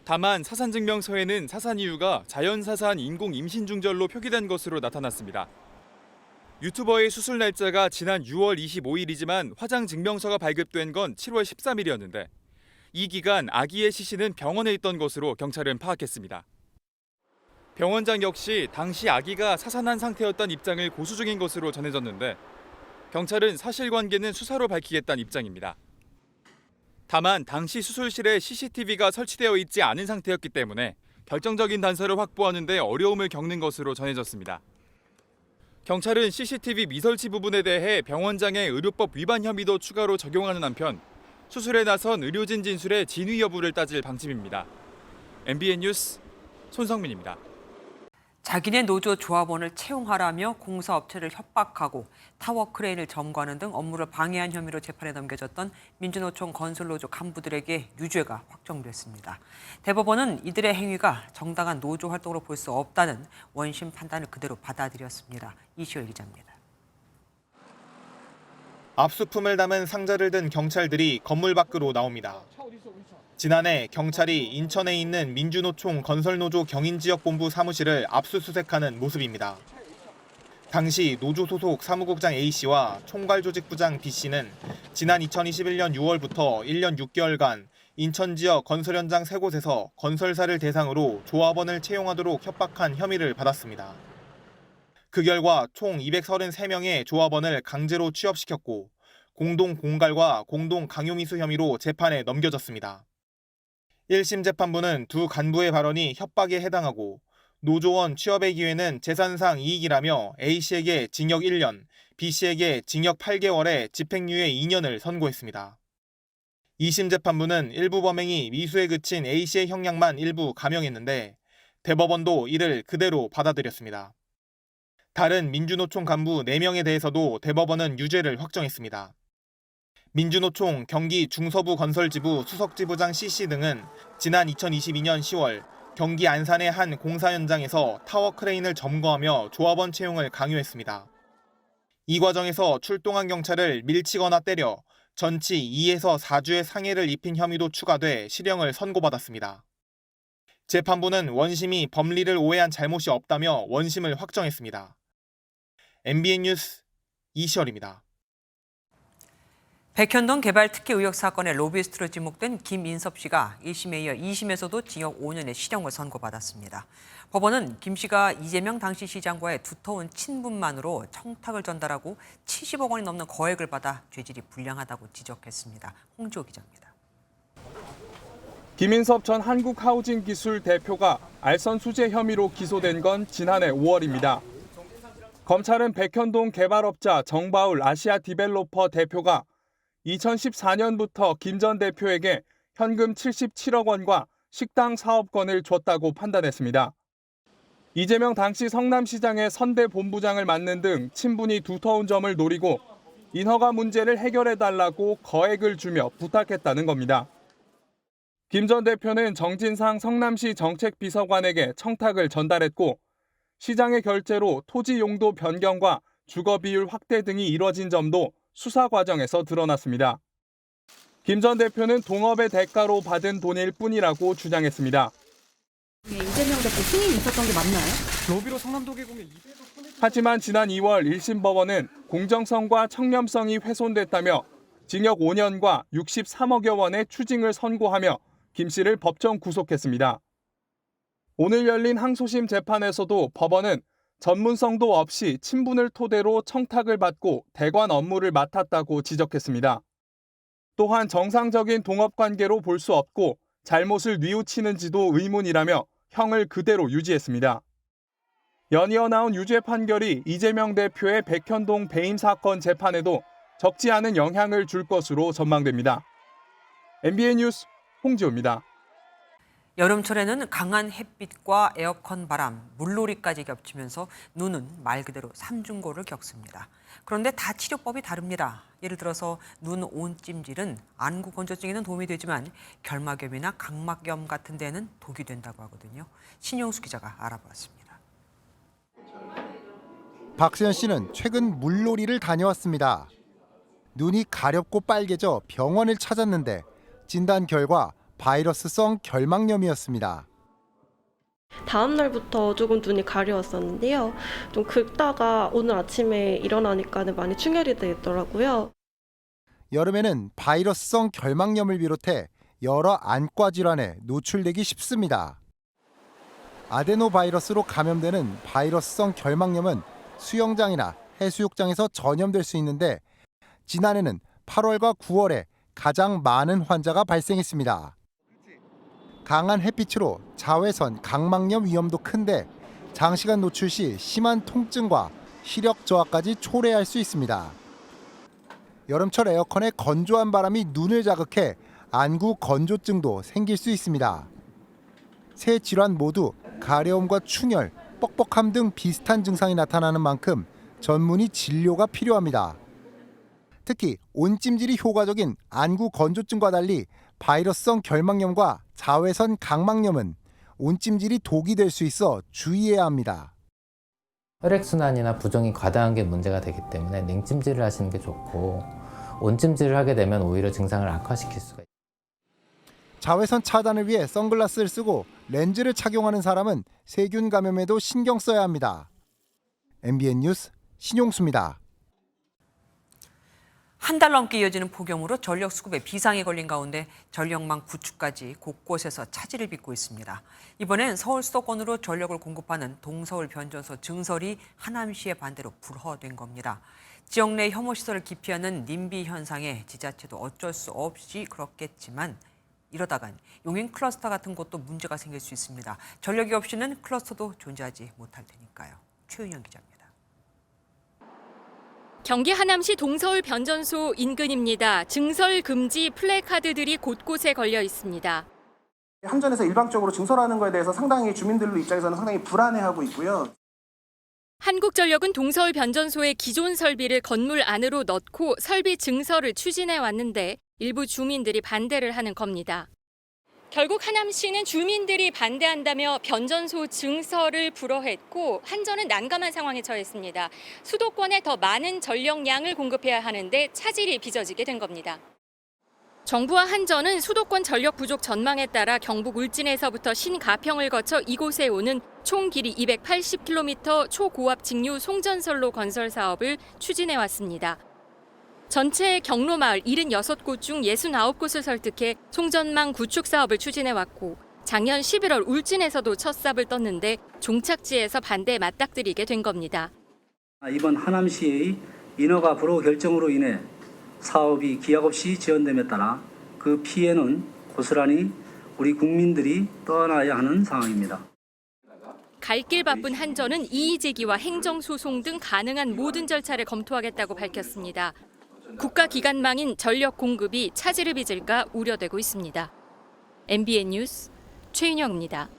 다만 사산증명서에는 사산 이유가 자연사산 인공임신중절로 표기된 것으로 나타났습니다. 유튜버의 수술 날짜가 지난 6월 25일이지만 화장증명서가 발급된 건 7월 13일이었는데 이 기간 아기의 시신은 병원에 있던 것으로 경찰은 파악했습니다. 병원장 역시 당시 아기가 사산한 상태였던 입장을 고수 중인 것으로 전해졌는데 경찰은 사실관계는 수사로 밝히겠다는 입장입니다. 다만 당시 수술실에 CCTV가 설치되어 있지 않은 상태였기 때문에 결정적인 단서를 확보하는 데 어려움을 겪는 것으로 전해졌습니다. 경찰은 CCTV 미설치 부분에 대해 병원장의 의료법 위반 혐의도 추가로 적용하는 한편 수술에 나선 의료진 진술의 진위 여부를 따질 방침입니다. MBN 뉴스 손성민입니다. 자기네 노조 조합원을 채용하라며 공사업체를 협박하고 타워 크레인을 점거하는 등 업무를 방해한 혐의로 재판에 넘겨졌던 민주노총 건설노조 간부들에게 유죄가 확정됐습니다. 대법원은 이들의 행위가 정당한 노조 활동으로 볼 수 없다는 원심 판단을 그대로 받아들였습니다. 이시월 기자입니다. 압수품을 담은 상자를 든 경찰들이 건물 밖으로 나옵니다. 지난해 경찰이 인천에 있는 민주노총 건설노조 경인지역본부 사무실을 압수수색하는 모습입니다. 당시 노조 소속 사무국장 A씨와 총괄조직부장 B씨는 지난 2021년 6월부터 1년 6개월간 인천 지역 건설 현장 3곳에서 건설사를 대상으로 조합원을 채용하도록 협박한 혐의를 받았습니다. 그 결과 총 233명의 조합원을 강제로 취업시켰고 공동 공갈과 공동 강요미수 혐의로 재판에 넘겨졌습니다. 1심 재판부는 두 간부의 발언이 협박에 해당하고 노조원 취업의 기회는 재산상 이익이라며 A씨에게 징역 1년, B씨에게 징역 8개월에 집행유예 2년을 선고했습니다. 2심 재판부는 일부 범행이 미수에 그친 A씨의 형량만 일부 감형했는데 대법원도 이를 그대로 받아들였습니다. 다른 민주노총 간부 4명에 대해서도 대법원은 유죄를 확정했습니다. 민주노총 경기 중서부 건설지부 수석지부장 C씨 등은 지난 2022년 10월 경기 안산의 한 공사 현장에서 타워 크레인을 점거하며 조합원 채용을 강요했습니다. 이 과정에서 출동한 경찰을 밀치거나 때려 전치 2에서 4주의 상해를 입힌 혐의도 추가돼 실형을 선고받았습니다. 재판부는 원심이 법리를 오해한 잘못이 없다며 원심을 확정했습니다. MBN 뉴스 이시월입니다. 백현동 개발 특혜 의혹 사건의 로비스트로 지목된 김인섭 씨가 1심에 이어 2심에서도 징역 5년의 실형을 선고받았습니다. 법원은 김 씨가 이재명 당시 시장과의 두터운 친분만으로 청탁을 전달하고 70억 원이 넘는 거액을 받아 죄질이 불량하다고 지적했습니다. 홍지호 기자입니다. 김인섭 전 한국하우징기술 대표가 알선 수재 혐의로 기소된 건 지난해 5월입니다. 검찰은 백현동 개발업자 정바울 아시아 디벨로퍼 대표가 2014년부터 김 전 대표에게 현금 77억 원과 식당 사업권을 줬다고 판단했습니다. 이재명 당시 성남시장의 선대 본부장을 맡는 등 친분이 두터운 점을 노리고 인허가 문제를 해결해달라고 거액을 주며 부탁했다는 겁니다. 김 전 대표는 정진상 성남시 정책비서관에게 청탁을 전달했고 시장의 결재로 토지 용도 변경과 주거 비율 확대 등이 이뤄진 점도 수사 과정에서 드러났습니다. 김 전 대표는 동업의 대가로 받은 돈일 뿐이라고 주장했습니다. 이재명 대표 승인이 있었던 게 맞나요? 로비로 성남도계공에 200억 하지만 지난 2월 1심 법원은 공정성과 청렴성이 훼손됐다며 징역 5년과 63억여 원의 추징을 선고하며 김 씨를 법정 구속했습니다. 오늘 열린 항소심 재판에서도 법원은 전문성도 없이 친분을 토대로 청탁을 받고 대관 업무를 맡았다고 지적했습니다. 또한 정상적인 동업관계로 볼 수 없고 잘못을 뉘우치는지도 의문이라며 형을 그대로 유지했습니다. 연이어 나온 유죄 판결이 이재명 대표의 백현동 배임 사건 재판에도 적지 않은 영향을 줄 것으로 전망됩니다. MBN 뉴스 홍지호입니다. 여름철에는 강한 햇빛과 에어컨 바람, 물놀이까지 겹치면서 눈은 말 그대로 삼중고를 겪습니다. 그런데 다 치료법이 다릅니다. 예를 들어서 눈 온찜질은 안구 건조증에는 도움이 되지만 결막염이나 각막염 같은 데는 독이 된다고 하거든요. 신용수 기자가 알아보았습니다. 박수현 씨는 최근 물놀이를 다녀왔습니다. 눈이 가렵고 빨개져 병원을 찾았는데 진단 결과 바이러스성 결막염이었습니다. 다음 날부터 조금 눈이 가려웠었는데요. 좀 긁다가 오늘 아침에 일어나니까 많이 충혈이 되더라고요. 여름에는 바이러스성 결막염을 비롯해 여러 안과 질환에 노출되기 쉽습니다. 아데노바이러스로 감염되는 바이러스성 결막염은 수영장이나 해수욕장에서 전염될 수 있는데 지난해는 8월과 9월에 가장 많은 환자가 발생했습니다. 강한 햇빛으로 자외선, 각막염 위험도 큰데 장시간 노출 시 심한 통증과 시력 저하까지 초래할 수 있습니다. 여름철 에어컨의 건조한 바람이 눈을 자극해 안구 건조증도 생길 수 있습니다. 세 질환 모두 가려움과 충혈, 뻑뻑함 등 비슷한 증상이 나타나는 만큼 전문의 진료가 필요합니다. 특히 온찜질이 효과적인 안구 건조증과 달리 바이러스성 결막염과 자외선 각막염은 온찜질이 독이 될 수 있어 주의해야 합니다. 혈액순환이나 부종이 과다한 게 문제가 되기 때문에 냉찜질을 하시는 게 좋고 온찜질을 하게 되면 오히려 증상을 악화시킬 수가 있습니다. 자외선 차단을 위해 선글라스를 쓰고 렌즈를 착용하는 사람은 세균 감염에도 신경 써야 합니다. MBN 뉴스 신용수입니다. 한 달 넘게 이어지는 폭염으로 전력 수급에 비상이 걸린 가운데 전력망 구축까지 곳곳에서 차질을 빚고 있습니다. 이번엔 서울 수도권으로 전력을 공급하는 동서울 변전소 증설이 하남시의 반대로 불허된 겁니다. 지역 내 혐오시설을 기피하는 님비 현상에 지자체도 어쩔 수 없이 그렇겠지만 이러다간 용인 클러스터 같은 곳도 문제가 생길 수 있습니다. 전력이 없이는 클러스터도 존재하지 못할 테니까요. 최은영 기자입니다. 경기 하남시 동서울 변전소 인근입니다. 증설 금지 플래카드들이 곳곳에 걸려 있습니다. 함전에서 일방적으로 증설하는 것에 대해서 상당히 주민들 입장에서는 상당히 불안해하고 있고요. 한국전력은 동서울 변전소의 기존 설비를 건물 안으로 넣고 설비 증설을 추진해 왔는데 일부 주민들이 반대를 하는 겁니다. 결국 하남시는 주민들이 반대한다며 변전소 증설을 불허했고 한전은 난감한 상황에 처했습니다. 수도권에 더 많은 전력량을 공급해야 하는데 차질이 빚어지게 된 겁니다. 정부와 한전은 수도권 전력 부족 전망에 따라 경북 울진에서부터 신가평을 거쳐 이곳에 오는 총 길이 280km 초고압 직류 송전선로 건설 사업을 추진해 왔습니다. 전체 경로마을 76곳 중 69곳을 설득해 송전망 구축 사업을 추진해 왔고 작년 11월 울진에서도 첫 삽을 떴는데 종착지에서 반대에 맞닥뜨리게 된 겁니다. 이번 하남시의 인허가 불허 결정으로 인해 사업이 기약 없이 지연됨에 따라 그 피해는 고스란히 우리 국민들이 떠나야 하는 상황입니다. 갈 길 바쁜 한전은 이의 제기와 행정소송 등 가능한 모든 절차를 검토하겠다고 밝혔습니다. 국가기관망인 전력 공급이 차질을 빚을까 우려되고 있습니다. MBN 뉴스 최인영입니다.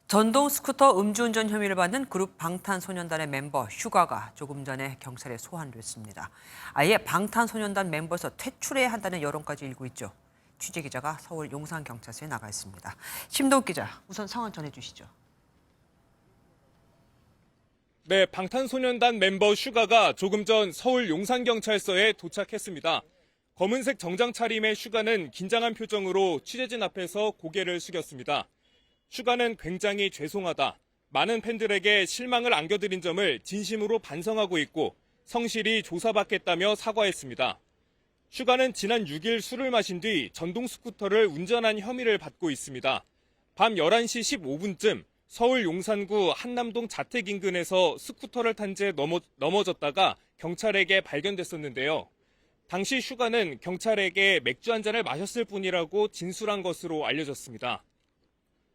전동 스쿠터 음주운전 혐의를 받는 그룹 방탄소년단의 멤버 슈가가 조금 전에 경찰에 소환됐습니다. 아예 방탄소년단 멤버에서 퇴출해야 한다는 여론까지 일고 있죠. 취재기자가 서울 용산경찰서에 나가 있습니다. 심동욱 기자, 우선 상황 전해주시죠. 네, 방탄소년단 멤버 슈가가 조금 전 서울 용산경찰서에 도착했습니다. 검은색 정장 차림의 슈가는 긴장한 표정으로 취재진 앞에서 고개를 숙였습니다. 슈가는 굉장히 죄송하다. 많은 팬들에게 실망을 안겨드린 점을 진심으로 반성하고 있고 성실히 조사받겠다며 사과했습니다. 슈가는 지난 6일 술을 마신 뒤 전동 스쿠터를 운전한 혐의를 받고 있습니다. 밤 11시 15분쯤 서울 용산구 한남동 자택 인근에서 스쿠터를 탄 채 넘어졌다가 경찰에게 발견됐었는데요. 당시 슈가는 경찰에게 맥주 한 잔을 마셨을 뿐이라고 진술한 것으로 알려졌습니다.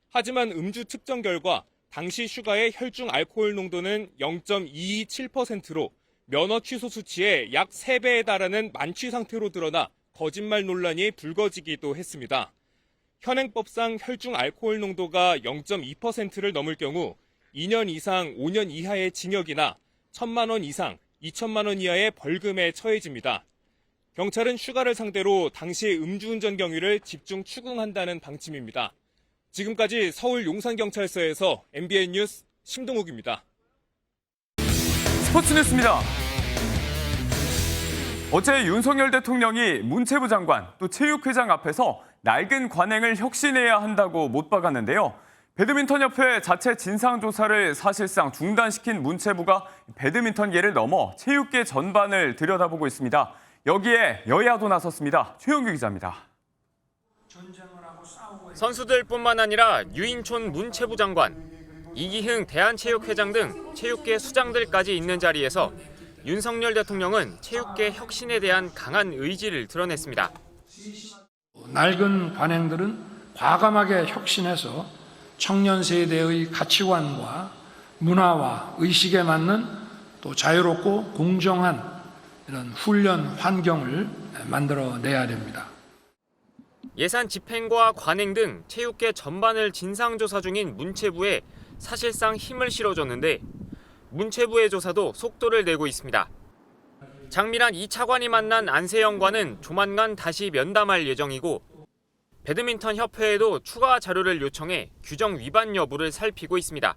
하지만 음주 측정 결과 당시 슈가의 혈중 알코올 농도는 0.227%로 면허 취소 수치의 약 3배에 달하는 만취 상태로 드러나 거짓말 논란이 불거지기도 했습니다. 현행법상 혈중 알코올 농도가 0.2%를 넘을 경우 2년 이상 5년 이하의 징역이나 1,000만 원 이상 2천만 원 이하의 벌금에 처해집니다. 경찰은 슈가를 상대로 당시 음주운전 경위를 집중 추궁한다는 방침입니다. 지금까지 서울 용산경찰서에서 MBN 뉴스 심동욱입니다. 스포츠 뉴스입니다. 어제 윤석열 대통령이 문체부 장관 또 체육회장 앞에서 낡은 관행을 혁신해야 한다고 못 박았는데요. 배드민턴협회 자체 진상조사를 사실상 중단시킨 문체부가 배드민턴계를 넘어 체육계 전반을 들여다보고 있습니다. 여기에 여야도 나섰습니다. 최영규 기자입니다. 선수들뿐만 아니라 유인촌 문체부 장관, 이기흥 대한체육회장 등 체육계 수장들까지 있는 자리에서 윤석열 대통령은 체육계 혁신에 대한 강한 의지를 드러냈습니다. 낡은 관행들은 과감하게 혁신해서 청년 세대의 가치관과 문화와 의식에 맞는 또 자유롭고 공정한 이런 훈련 환경을 만들어내야 됩니다. 예산 집행과 관행 등 체육계 전반을 진상조사 중인 문체부에 사실상 힘을 실어줬는데 문체부의 조사도 속도를 내고 있습니다. 장미란 2차관이 만난 안세영과는 조만간 다시 면담할 예정이고 배드민턴 협회에도 추가 자료를 요청해 규정 위반 여부를 살피고 있습니다.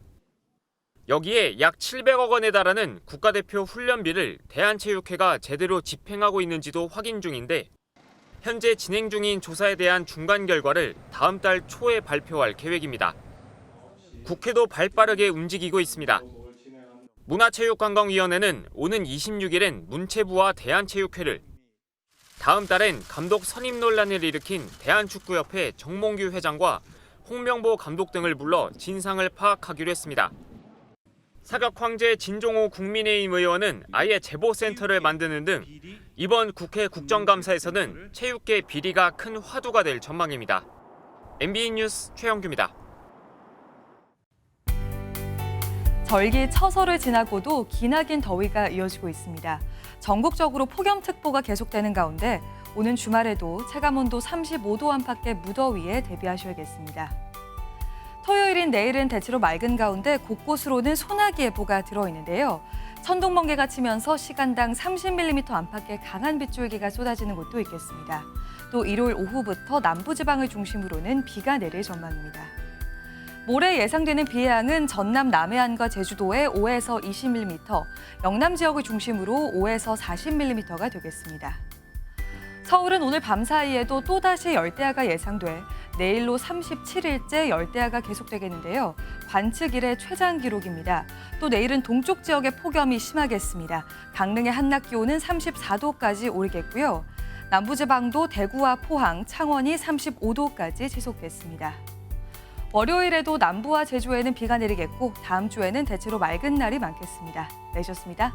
여기에 약 700억 원에 달하는 국가대표 훈련비를 대한체육회가 제대로 집행하고 있는지도 확인 중인데 현재 진행 중인 조사에 대한 중간 결과를 다음 달 초에 발표할 계획입니다. 국회도 발빠르게 움직이고 있습니다. 문화체육관광위원회는 오는 26일엔 문체부와 대한체육회를, 다음 달엔 감독 선임 논란을 일으킨 대한축구협회 정몽규 회장과 홍명보 감독 등을 불러 진상을 파악하기로 했습니다. 사격 황제 진종호 국민의힘 의원은 아예 제보센터를 만드는 등 이번 국회 국정감사에서는 체육계 비리가 큰 화두가 될 전망입니다. MBN 뉴스 최영규입니다. 절기 처서를 지나고도 기나긴 더위가 이어지고 있습니다. 전국적으로 폭염특보가 계속되는 가운데 오는 주말에도 체감온도 35도 안팎의 무더위에 대비하셔야겠습니다. 토요일인 내일은 대체로 맑은 가운데 곳곳으로는 소나기 예보가 들어있는데요. 천둥번개가 치면서 시간당 30mm 안팎의 강한 빗줄기가 쏟아지는 곳도 있겠습니다. 또 일요일 오후부터 남부지방을 중심으로는 비가 내릴 전망입니다. 모레 예상되는 비의 양은 전남 남해안과 제주도에 5에서 20mm, 영남 지역을 중심으로 5에서 40mm가 되겠습니다. 서울은 오늘 밤 사이에도 또다시 열대야가 예상돼 내일로 37일째 열대야가 계속되겠는데요. 관측 이래 최장 기록입니다. 또 내일은 동쪽 지역의 폭염이 심하겠습니다. 강릉의 한낮 기온은 34도까지 오르겠고요. 남부지방도 대구와 포항, 창원이 35도까지 지속됐습니다. 월요일에도 남부와 제주에는 비가 내리겠고 다음 주에는 대체로 맑은 날이 많겠습니다. 내셨습니다.